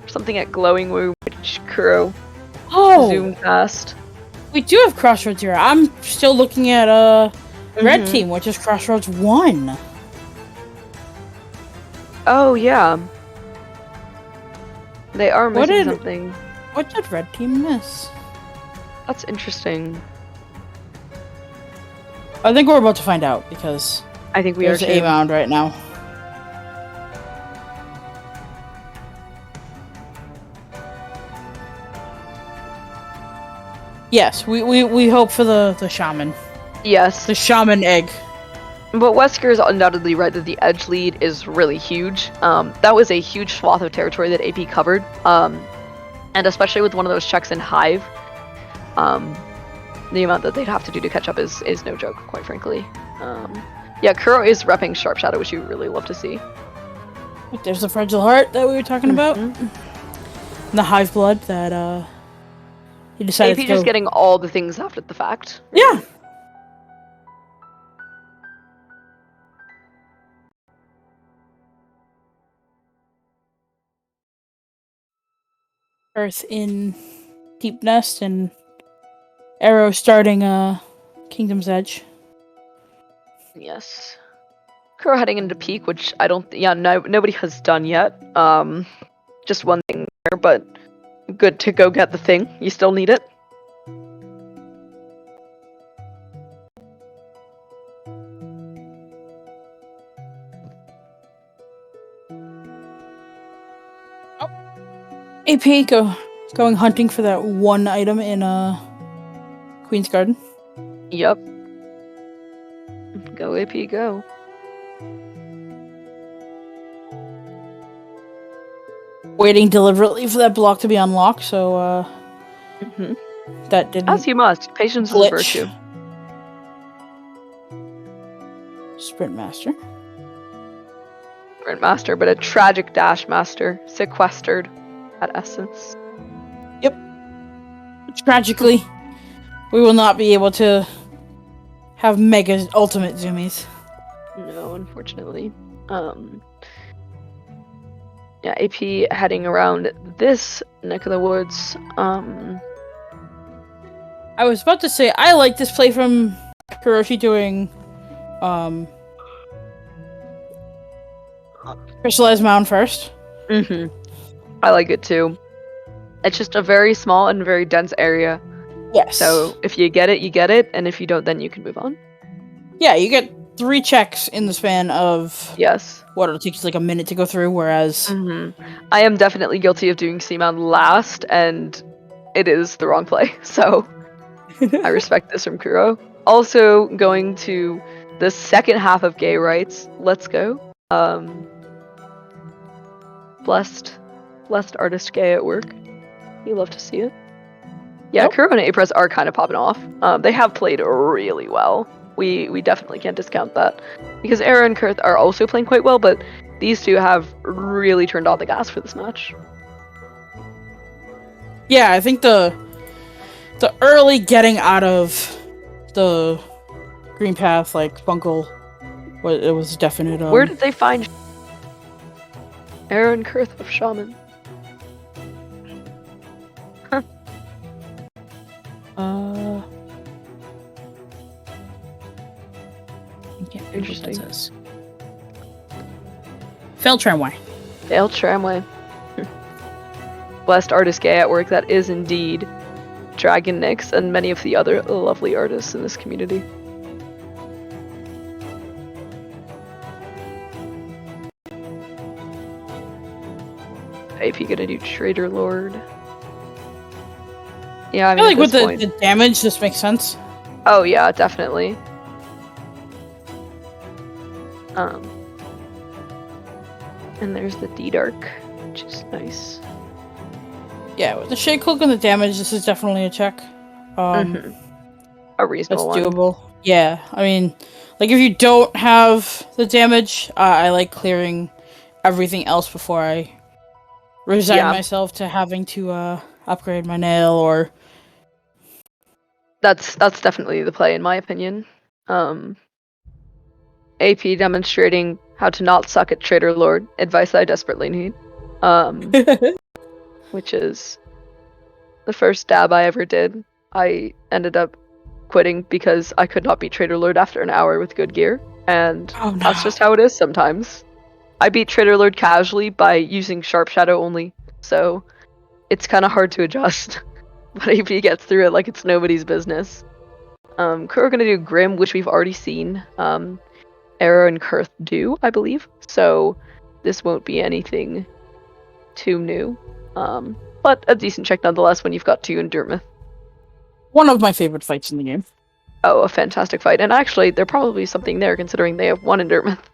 at Glowing Womb, which Kuro zoomed past. We do have Crossroads here. I'm still looking at Red Team, which is Crossroads 1. Oh, yeah. They are missing something. What did Red Team miss? That's interesting. I think we're about to find out, because I think we are too. There's A-Mound right now. Yes, we hope for the shaman. Yes. The shaman egg. But Wesker is undoubtedly right that the edge lead is really huge. That was a huge swath of territory that AP covered. And especially with one of those checks in Hive, the amount that they'd have to do to catch up is no joke, quite frankly. Yeah, Kuro is repping Sharp Shadow, which you really love to see. There's the fragile heart that we were talking about. And the Hive blood that he decided AP just getting all the things after the fact. Really. Yeah. Earth in Deep Nest and Arrow starting Kingdom's Edge. Yes. Kuro heading into peak, which I don't nobody has done yet. Just one thing there, but good to go get the thing. You still need it. AP going hunting for that one item in Queen's Garden. Yep. Go AP, go. Waiting deliberately for that block to be unlocked, so that didn't. As you must. Patience glitch. is a virtue. Sprint Master. Sprint Master, but a tragic Dash Master. Sequestered, at essence. Yep. Tragically, we will not be able to have Mega Ultimate Zoomies. No, unfortunately. Yeah, AP heading around this neck of the woods. I was about to say, I like this play from Kuroshi doing Crystallized Mound first. I like it too. It's just a very small and very dense area. Yes. So if you get it, you get it, and if you don't, then you can move on. Yeah, you get 3 checks in the span of what it'll take you like a minute to go through, whereas I am definitely guilty of doing Seamound last, and it is the wrong play, so I respect this from Kuro. Also going to the second half of Gay Rights. Let's go. Blessed artist Gay at work. You love to see it. Yeah, Kuro and Apress are kind of popping off. They have played really well. We definitely can't discount that. Because Aero and Kurth are also playing quite well, but these two have really turned on the gas for this match. Yeah, I think the early getting out of the green path, like Bunkle, it was definite. Where did they find Aero and Kurth of Shaman? Interesting. Failed Tramway. Failed Tramway. Blessed artist Gay at work. That is indeed Dragon Nyx and many of the other lovely artists in this community. AP gonna do Trader Lord. Yeah, I mean, feel like with the damage, this makes sense. Oh yeah, definitely. And there's the D-Dark, which is nice. Yeah, with the Shade Cloak and the damage, this is definitely a check. A reasonable that's doable. Yeah, I mean, like if you don't have the damage, I like clearing everything else before I resign myself to having to upgrade my nail or. That's definitely the play in my opinion. AP demonstrating how to not suck at Trader Lord, advice I desperately need. Which is the first dab I ever did. I ended up quitting because I could not beat Trader Lord after an hour with good gear, and that's just how it is sometimes. I beat Trader Lord casually by using Sharp Shadow only, so it's kind of hard to adjust. But AP gets through it like it's nobody's business. Kuro gonna do Grim, which we've already seen. Arrow and Kurth do, I believe. So this won't be anything too new. But a decent check nonetheless when you've got 2 in Dertmouth. One of my favorite fights in the game. Oh, a fantastic fight. And actually, there probably something there considering they have one in Dartmouth.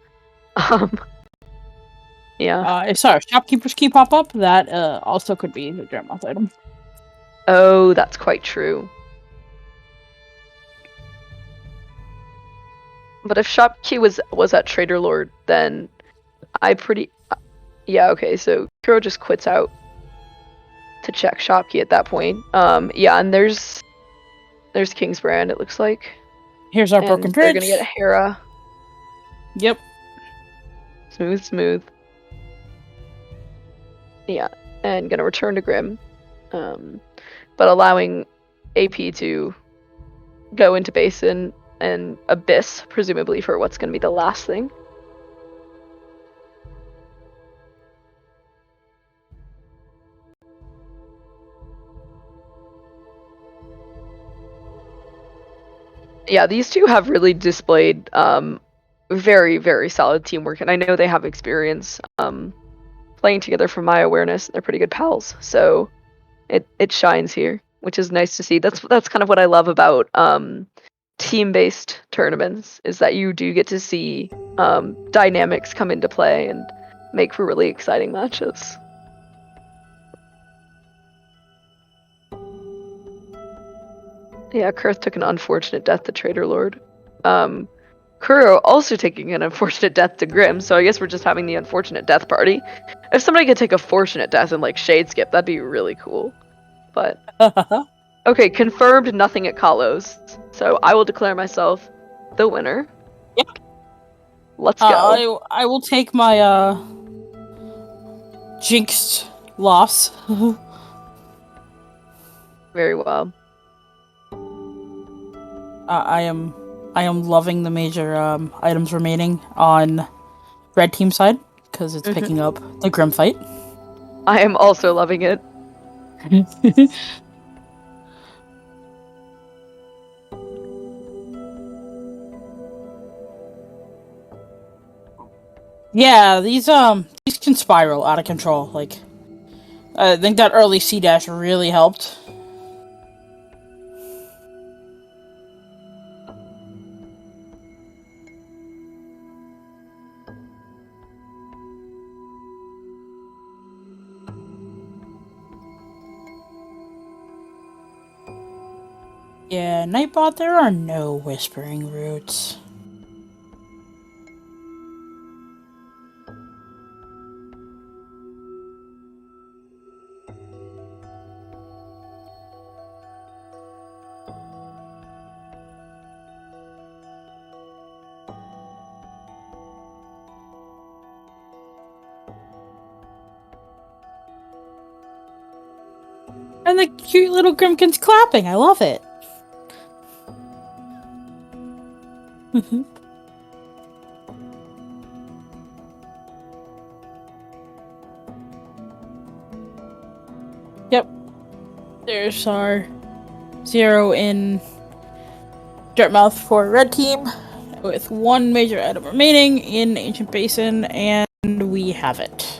Yeah. Sorry, shopkeepers key pop up. That also could be the Dreadmouth item. Oh, that's quite true. But if shopkey was at Trader Lord, then yeah, okay, so Kuro just quits out to check shopkey at that point. Yeah, and there's King's Brand, it looks like. Here's our and broken they're bridge. gonna get a Hera. Yep. Smooth. Yeah, and gonna return to Grim. But allowing AP to go into Basin and Abyss, presumably for what's gonna be the last thing. Yeah, these two have really displayed very, very solid teamwork, and I know they have experience playing together from my awareness. They're pretty good pals, so it shines here, which is nice to see. That's kind of what I love about team-based tournaments, is that you do get to see dynamics come into play and make for really exciting matches. Yeah, Kurth took an unfortunate death to Trader Lord. Kuro also taking an unfortunate death to Grim, so I guess we're just having the unfortunate death party. If somebody could take a fortunate death and like shade skip, that'd be really cool. But okay, confirmed nothing at Kalos. So I will declare myself the winner. Yep. Let's go. I will take my jinxed loss. Very well. I am loving the major items remaining on red team side because it's picking up the Grim fight. I am also loving it. Yeah, these can spiral out of control. Like, I think that early C dash really helped. Yeah, Nightbot, there are no whispering roots. And the cute little Grimkin's clapping. I love it. Yep. There's our 0 in Dartmouth for red team, with one major item remaining in Ancient Basin, and we have it.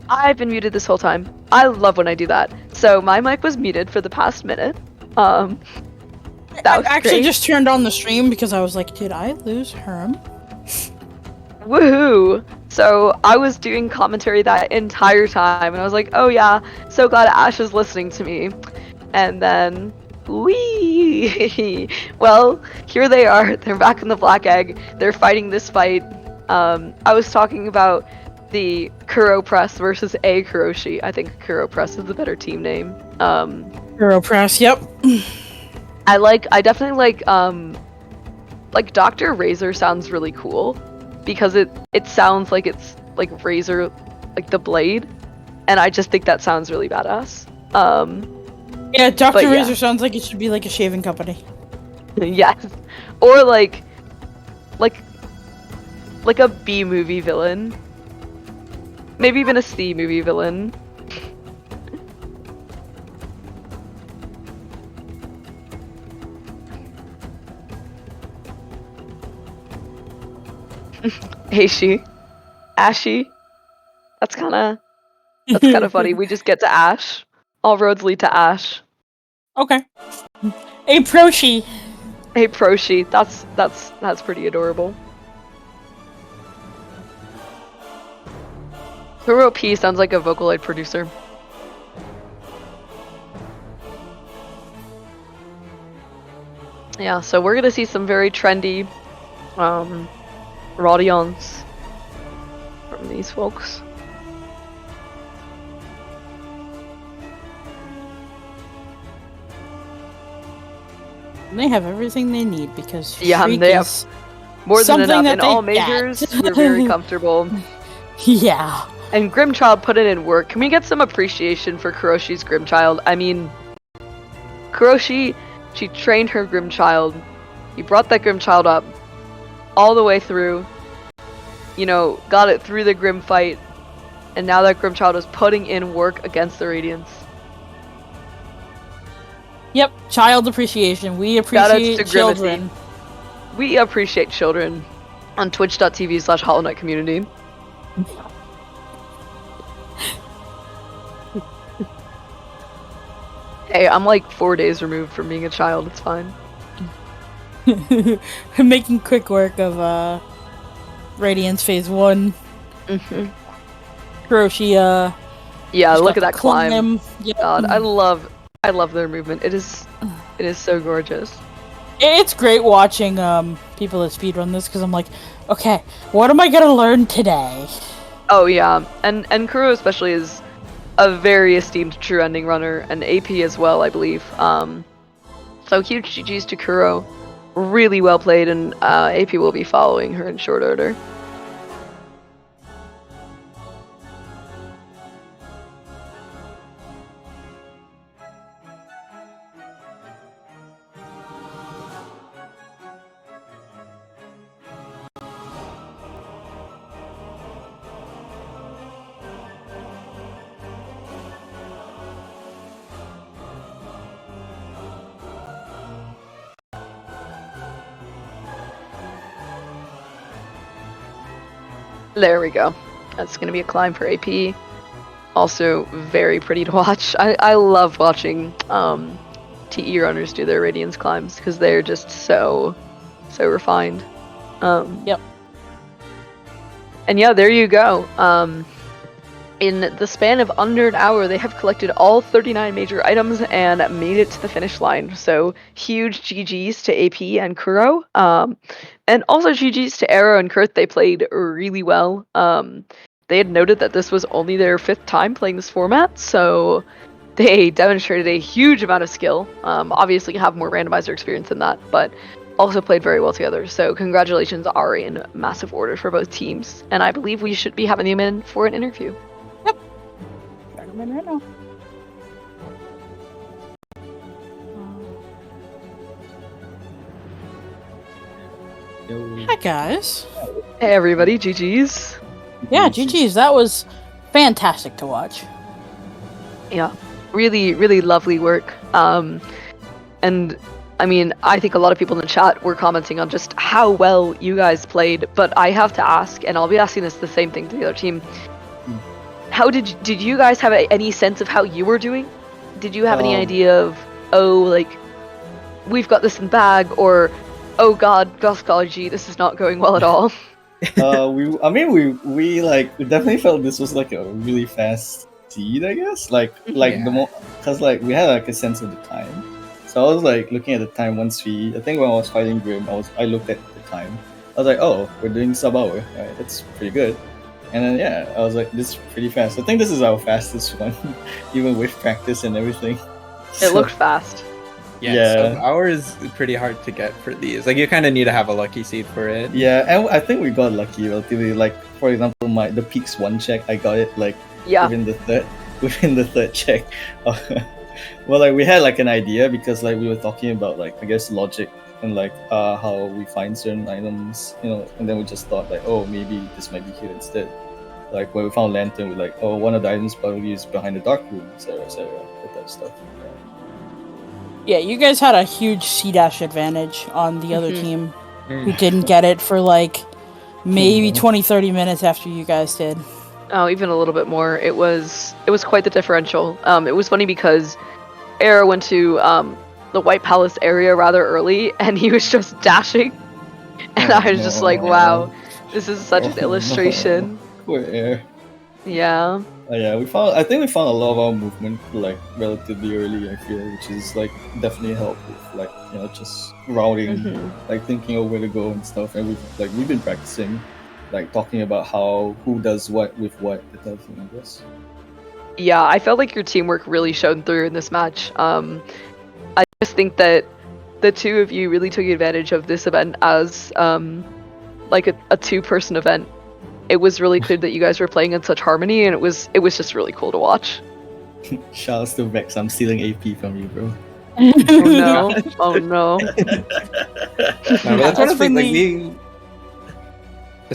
I've been muted this whole time. I love when I do that. So my mic was muted for the past minute. That was I actually great. just turned on the stream because I was like, did I lose Herm? Woohoo! So I was doing commentary that entire time, and I was like, oh yeah, so glad Ash is listening to me. And then, wee. Well, here they are. They're back in the Black Egg. They're fighting this fight. I was talking about the Kuro Press versus a Kuroshi. I think Kuro Press is the better team name. Kuro Press, yep. I definitely like Drkirth sounds really cool because it sounds like it's like Razor, like the blade, and I just think that sounds really badass. Yeah, Dr. Yeah. Razor sounds like it should be like a shaving company. Yes. Or like a B movie villain. Maybe even a C movie villain. Ashy. That's kind of funny. We just get to Ash. All roads lead to Ash. Okay. A Proshi. Hey Proshi, that's pretty adorable. Kuro P sounds like a Vocaloid producer. Yeah, so we're gonna see some very trendy Rodions from these folks. They have everything they need because Yeah, Shriek they have is more than something enough that in they all majors. We're very comfortable. Yeah. And Grimchild put it in work. Can we get some appreciation for Kuroshi's Grimchild? I mean, Kuroshi, she trained her Grimchild. He brought that Grimchild up all the way through. You know, got it through the Grim fight. And now that Grimchild is putting in work against the Radiants. Yep, child appreciation. We appreciate children. We appreciate children on twitch.tv/HollowKnight community. Hey, I'm like 4 days removed from being a child. It's fine. Making quick work of Radiance Phase 1. Kuroshi, yeah, look at that climb. Yep. God, I love their movement. It is so gorgeous. It's great watching people that speedrun this because I'm like, okay, what am I gonna learn today? Oh yeah, and Kuro especially is a very esteemed true ending runner, and AP as well, I believe. So huge GGs to Kuro. Really well played, and AP will be following her in short order. There we go. That's going to be a climb for AP. Also very pretty to watch. I love watching TE runners do their Radiance climbs because they're just so refined. Yep. And yeah, there you go. In the span of under an hour, they have collected all 39 major items and made it to the finish line. So huge GGs to AP and Kuro. And also GGs to Aero and Kirth. They played really well. They had noted that this was only their 5th time playing this format, so they demonstrated a huge amount of skill. Obviously have more randomizer experience than that, but also played very well together. So congratulations are in massive order for both teams. And I believe we should be having them in for an interview. Yep. Got them in right now. Hi guys. Hey everybody, GG's. Yeah, GG's. That was fantastic to watch. Yeah, really, really lovely work. And I mean, I think a lot of people in the chat were commenting on just how well you guys played, but I have to ask, and I'll be asking this the same thing to the other team. How did you guys have any sense of how you were doing? Did you have any idea of, oh, like, we've got this in the bag, or, oh god, Gothology, this is not going well at all? we definitely felt this was like a really fast seed, I guess. Because we had like a sense of the time. So I was like looking at the time I think when I was fighting Grim, I looked at the time. I was like, oh, we're doing sub-hour. Right, that's pretty good. And then yeah, I was like, this is pretty fast. I think this is our fastest one, even with practice and everything. It looked fast. Yeah. So ours is pretty hard to get for these. Like, you kind of need to have a lucky seed for it. Yeah, and I think we got lucky relatively. Like, for example, the Peaks 1 check, I got it like within the third check. Well, like we had like an idea because like we were talking about like I guess logic and like how we find certain items, and then we just thought like, oh, maybe this might be here instead. Like when we found lantern, we're like, oh, one of the items probably is behind the dark room, etc., that type of stuff. Yeah, you guys had a huge C-dash advantage on the other team who Mm. didn't get it for like maybe 20-30 minutes after you guys did. Oh, even a little bit more. It was quite the differential. It was funny because Aero went to the White Palace area rather early, and he was just dashing, and I was just like, wow, this is such an illustration. Poor Air. Yeah. Yeah, I think we found a lot of our movement like relatively early. I feel, which is like definitely helped with like just routing, like thinking of where to go and stuff. And we've been practicing, like talking about who does what with what, that type of thing, I guess. Yeah, I felt like your teamwork really shone through in this match. I just think that the two of you really took advantage of this event as like a two-person event. It was really clear that you guys were playing in such harmony, and it was just really cool to watch. Shouts to Vex, I'm stealing AP from you, bro. Oh no! Oh no! No, but that's one of the things.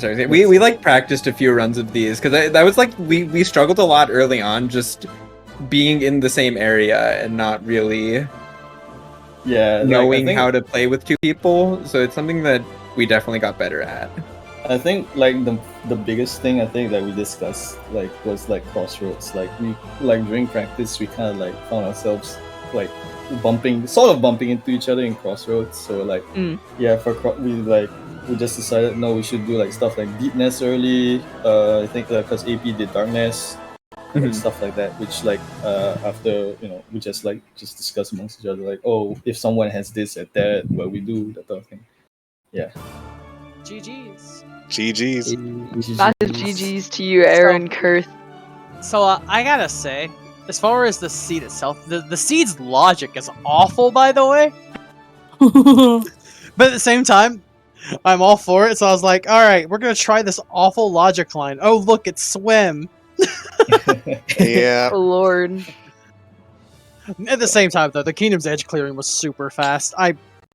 Like we like practiced a few runs of these because that was like we struggled a lot early on, just being in the same area and not really knowing how to play with two people. So it's something that we definitely got better at. I think like the biggest thing I think that we discussed like was like crossroads. Like we during practice we kind of like found ourselves like bumping into each other in crossroads. So like we just decided no, we should do like stuff like deepness early. I think because AP did darkness and stuff like that. Which like after we just discuss amongst each other like, oh, if someone has this at that, what we do, that type of thing. Yeah. GG's. Massive GG's to you, Drkirth. So I gotta say, as far as the seed itself, the seed's logic is awful, by the way. But at the same time, I'm all for it. So I was like, all right, we're gonna try this awful logic line. Oh, look, it's swim. Yeah. Oh Lord. At the same time, though, the Kingdom's Edge clearing was super fast.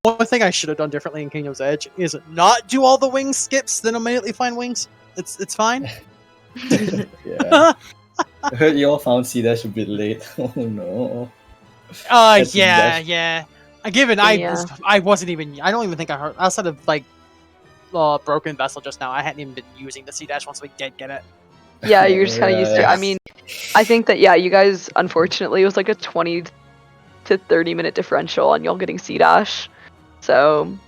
One thing I should have done differently in Kingdom's Edge is not do all the wing skips, then immediately find wings. It's fine. Yeah. I heard you all found C-dash a bit late. Oh no. Yeah. I wasn't even. I don't even think I heard outside of like Broken Vessel just now. I hadn't even been using the C-dash once we did get it. Yeah, you're just kind of used to it. I mean, I think that you guys unfortunately it was like a 20 to 30 minute differential on y'all getting C-dash. So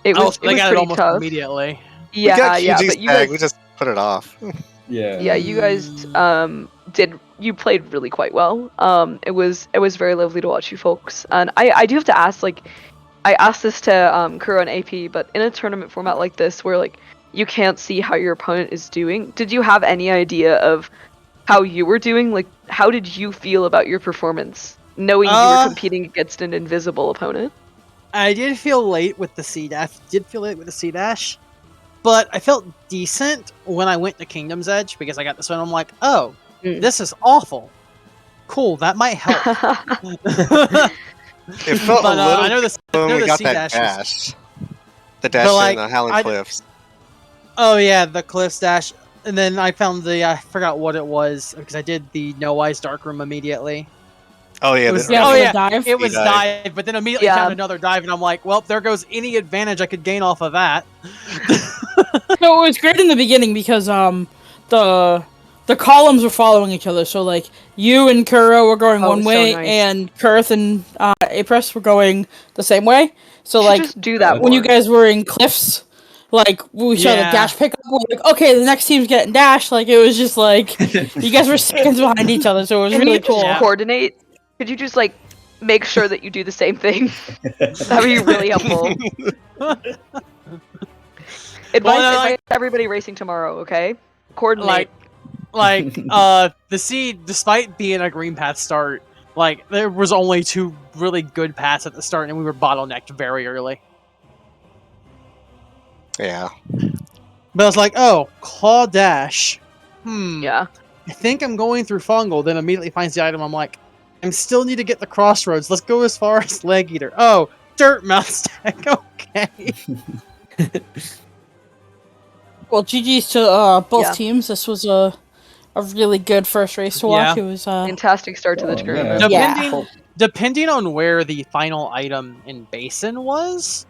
it was they got it pretty almost tough. immediately. Yeah, we got yeah, QG's but you tag, guys, we just put it off. yeah, you guys you played really quite well. It was very lovely to watch you folks. And I do have to ask, like, I asked this to Kuro and AP, but in a tournament format like this where like you can't see how your opponent is doing, did you have any idea of how you were doing? Like, how did you feel about your performance, knowing you were competing against an invisible opponent? I did feel late with the C-dash, but I felt decent when I went to Kingdom's Edge because I got this one. I'm like, oh, this is awful. Cool, that might help. It felt But, a little I know the when we got C-dash that dash. The dash like, in the Howling Cliffs. Oh yeah, the Cliffs dash, and then I found I forgot what it was because I did the No Eyes Dark Room immediately. Oh yeah, It was, the- dive? It was dive. dive, but then immediately found another dive, and I'm like, well, there goes any advantage I could gain off of that. No, it was great in the beginning because the columns were following each other. So like you and Kuro were going one so way, nice. and Kurth and Apress were going the same way. So Should like just do that when you more. guys were in cliffs, like we saw the Yeah. dash pick up. We're like, okay, the next team's getting dashed. Like it was just like you guys were seconds behind each other, so it was Can really you just cool. coordinate? Could you just like make sure that you do the same thing? That'd be really helpful. Advice to everybody racing tomorrow, okay? Coordinate. The seed, despite being a green path start, like there was only 2 really good paths at the start, and we were bottlenecked very early. Yeah. But I was like, oh, claw dash. Yeah. I think I'm going through fungal. Then immediately finds the item. I'm like, I still need to get the crossroads. Let's go as far as leg eater. Oh, dirt mouth stack. Well, GG's to both Yeah. teams. This was a really good first race to watch. Yeah. It was Fantastic start to the Oh, tournament. man. Yeah. Depending on where the final item in Basin was,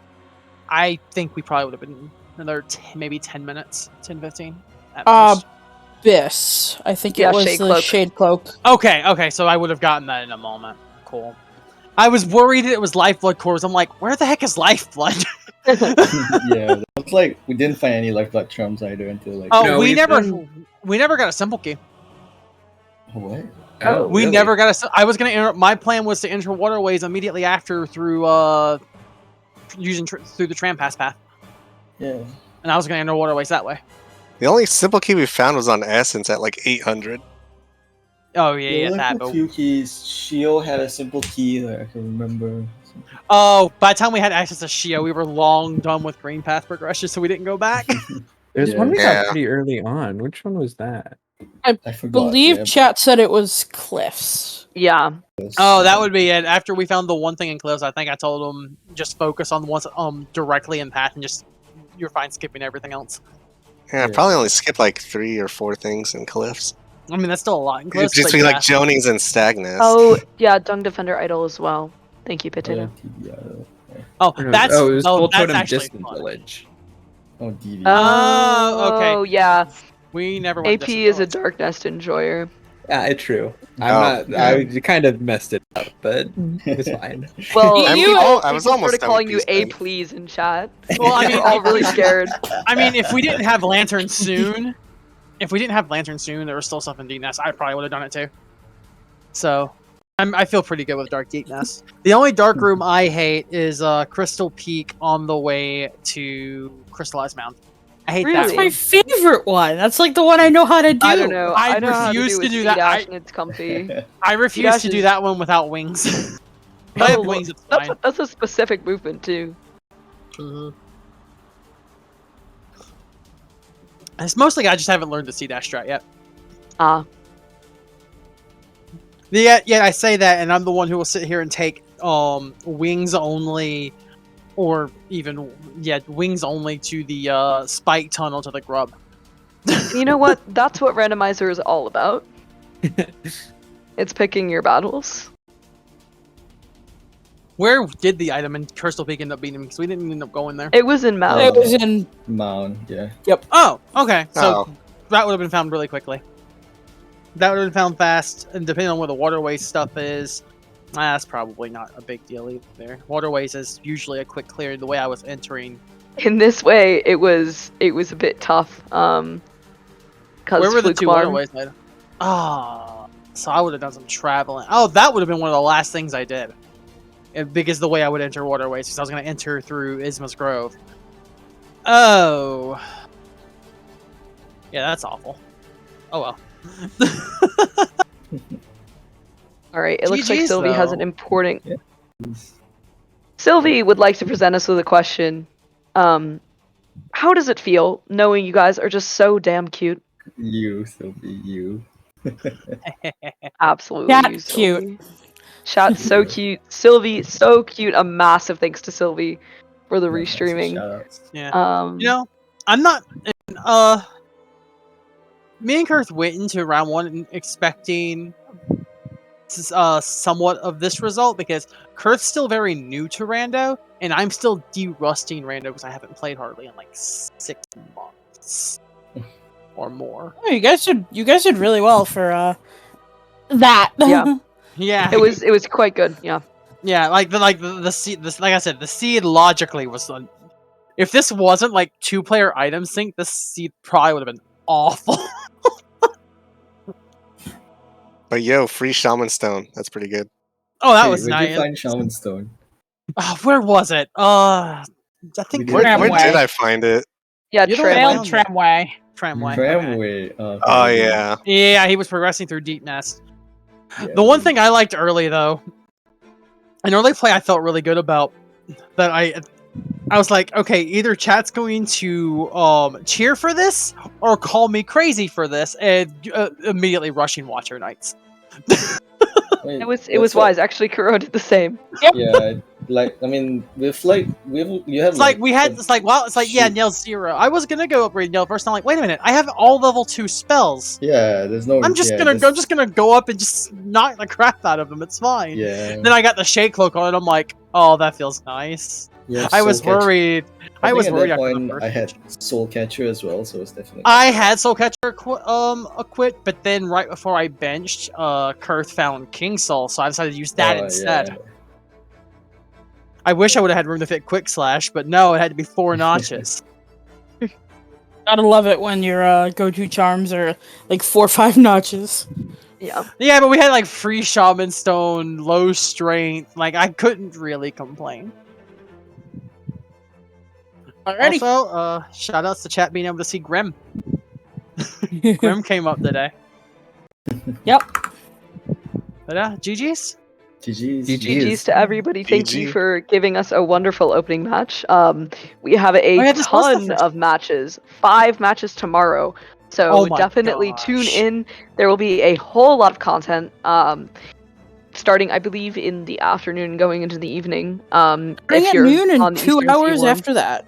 I think we probably would have been another maybe 10 minutes, 10, 15 at most. Abyss. I think Yeah, it was Shade the Cloak. Shade Cloak. Okay, so I would have gotten that in a moment. Cool. I was worried it was Lifeblood cores. I'm like, where the heck is Lifeblood? Yeah, it's like we didn't find any lifeblood charms either until like. Oh, No, we we've never got a simple key. What? Oh, We really? never got a. I was gonna enter. My plan was to enter waterways immediately after through using through the tram pass path, Yeah. and I was gonna enter waterways that way. The only simple key we found was on Essence at like 800. Oh yeah, There were that. like a few keys. Shio had a simple key that I can remember. Oh, by the time we had access to Shio, we were long done with green path progression, so we didn't go back. There's Yeah. one we Yeah. got pretty early on. Which one was that? I forgot. Believe yeah, chat said it was Cliffs. Yeah. but- Oh, that would be it. After we found the one thing in Cliffs, I think I told them just focus on the ones directly in path and just you're fine skipping everything else. Yeah, I Yeah. probably only skipped like 3 or 4 things in Cliffs. I mean, that's still a lot in It'd Cliffs. just but be yeah. like Jonings and Stagnus. Oh, yeah, Dung Defender Idol as well. Thank you, Oh, Potato. TBR. Oh, Or no, that's it was Full that's Totem actually Distant fun. Village. Oh, DV. Oh, okay. Oh, yeah. We never went. AP this is a village. Dark Nest enjoyer. Yeah, it's true. Oh, I kind of messed it up, but it's fine. Well, I people, was people almost started done calling with you these A things. please in chat. Well, I mean, We're all really scared. I mean, if we didn't have Lantern soon, there was still stuff in Deep Nest, I probably would have done it too. So, I feel pretty good with Dark Deep Nest. The only dark room I hate is Crystal Peak on the way to Crystallized Mound. I hate Really? that That's one. my favorite one. That's like the one I know how to do. I don't know. I I know how to refuse do, to a do Sea that. Dash and it's comfy. I refuse Dash to do is- that one without wings. If I have Oh, wings, it's fine. that's a specific movement too. It's mostly I just haven't learned the C dash strat yet. Ah, Yeah, I say that, and I'm the one who will sit here and take wings only, or even wings only to the spike tunnel to the grub. you know what? That's what randomizer is all about. It's picking your battles. Where did the item in Crystal Peak end up being? Because we didn't end up going there. It was in Mount. It was in. Mound, yeah. Oh, okay. So Oh. that would have been found really quickly. That would have been found fast, and depending on where the waterways stuff is, that's probably not a big deal either. Waterways is usually a quick clear. The way I was entering. In this way, it was a bit tough. Cause Where were the Fluke two won. waterways? So I would have done some traveling. Oh, that would have been one of the last things I did. Because the way I would enter waterways, because I was going to enter through Isma's Grove. Oh. Yeah, that's awful. Oh well. Alright, it looks like GG's Sylvie has though. an important... Yeah. Sylvie would like to present us with a question. How does it feel knowing you guys are just so damn cute? You, Sylvie, you. Absolutely. Chat you, cute. Sylvie. Chat so cute. Sylvie, so cute. A massive thanks to Sylvie for the restreaming. Shoutouts. Yeah. You know, I'm not. Me and Kurth went into round one expecting somewhat of this result because Kurth's still very new to Rando, and I'm still de-rusting Rando because I haven't played hardly in like 6 months or more. Oh, you guys did really well for that. Yeah. Yeah, It was quite good. Yeah. yeah. Like the seed. This, like I said, the seed logically was. If this wasn't like 2-player item sync, this seed probably would have been awful. But yo, free Shaman Stone. That's pretty good. Oh, that Hey, was where'd nice. you find Shaman Stone? Where was it? I think We Where Tramway. did I find it? Yeah, You don't Trey. fail Failed tramway. Tramway. Tramway. Oh yeah. Yeah, he was progressing through Deep Nest. Yeah. The one thing I liked early, though, in early play, I felt really good about that. I was like, okay, either chat's going to cheer for this or call me crazy for this, and immediately rushing Watcher Knights. Wait, It was that's what- wise. Actually, Kuro did the same. Yeah, like I mean, with like you have It's like we had. It's like wow. It's like yeah, nail 0. I was gonna go upgrade nail first. And I'm like, wait a minute. I have all level 2 spells. Yeah, there's no. I'm just gonna go up and just knock the crap out of them. It's fine. Yeah. Then I got the shade cloak on, and I'm like, oh, that feels nice. Yeah, I was worried. I was worried. At that after point, the first I had Soul Catcher as well, so it's definitely. I had Soul Catcher equipped, but then right before I benched, Kurth found King Soul, so I decided to use that instead. Yeah. I wish I would have had room to fit Quick Slash, but no, it had to be 4 notches. Gotta love it when your go-to charms are like 4 or 5 notches. Yeah. Yeah, but we had like free Shaman Stone, low strength. Like I couldn't really complain. Alrighty. Also, shout outs to chat being able to see Grim. Grim came up today. Yep. But yeah, GG's. GG's to everybody. Thank you for giving us a wonderful opening match. We have a ton of matches. 5 matches tomorrow. So definitely tune in. There will be a whole lot of content. Starting, I believe, in the afternoon, going into the evening. If you're noon and 2 hours after that.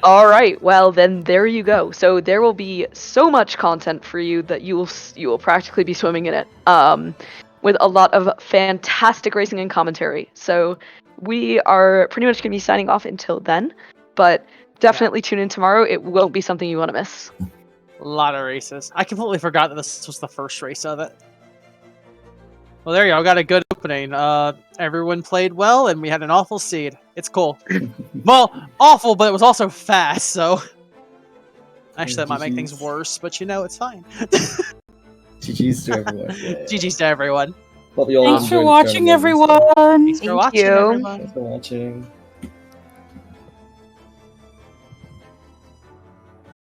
All right. Well, then there you go. So there will be so much content for you that you will practically be swimming in it. With a lot of fantastic racing and commentary. So we are pretty much going to be signing off until then. But definitely tune in tomorrow. It won't be something you want to miss. A lot of races. I completely forgot that this was the first race of it. Well, there you go. Got a good opening. Everyone played well, and we had an awful seed. It's cool. Well, awful, but it was also fast, so... Actually, that might make things worse, but you know, it's fine. GG's to everyone. Yeah. GG's to everyone. Hope you all Thanks for watching, everyone. Thanks for watching, everyone. Thanks for watching.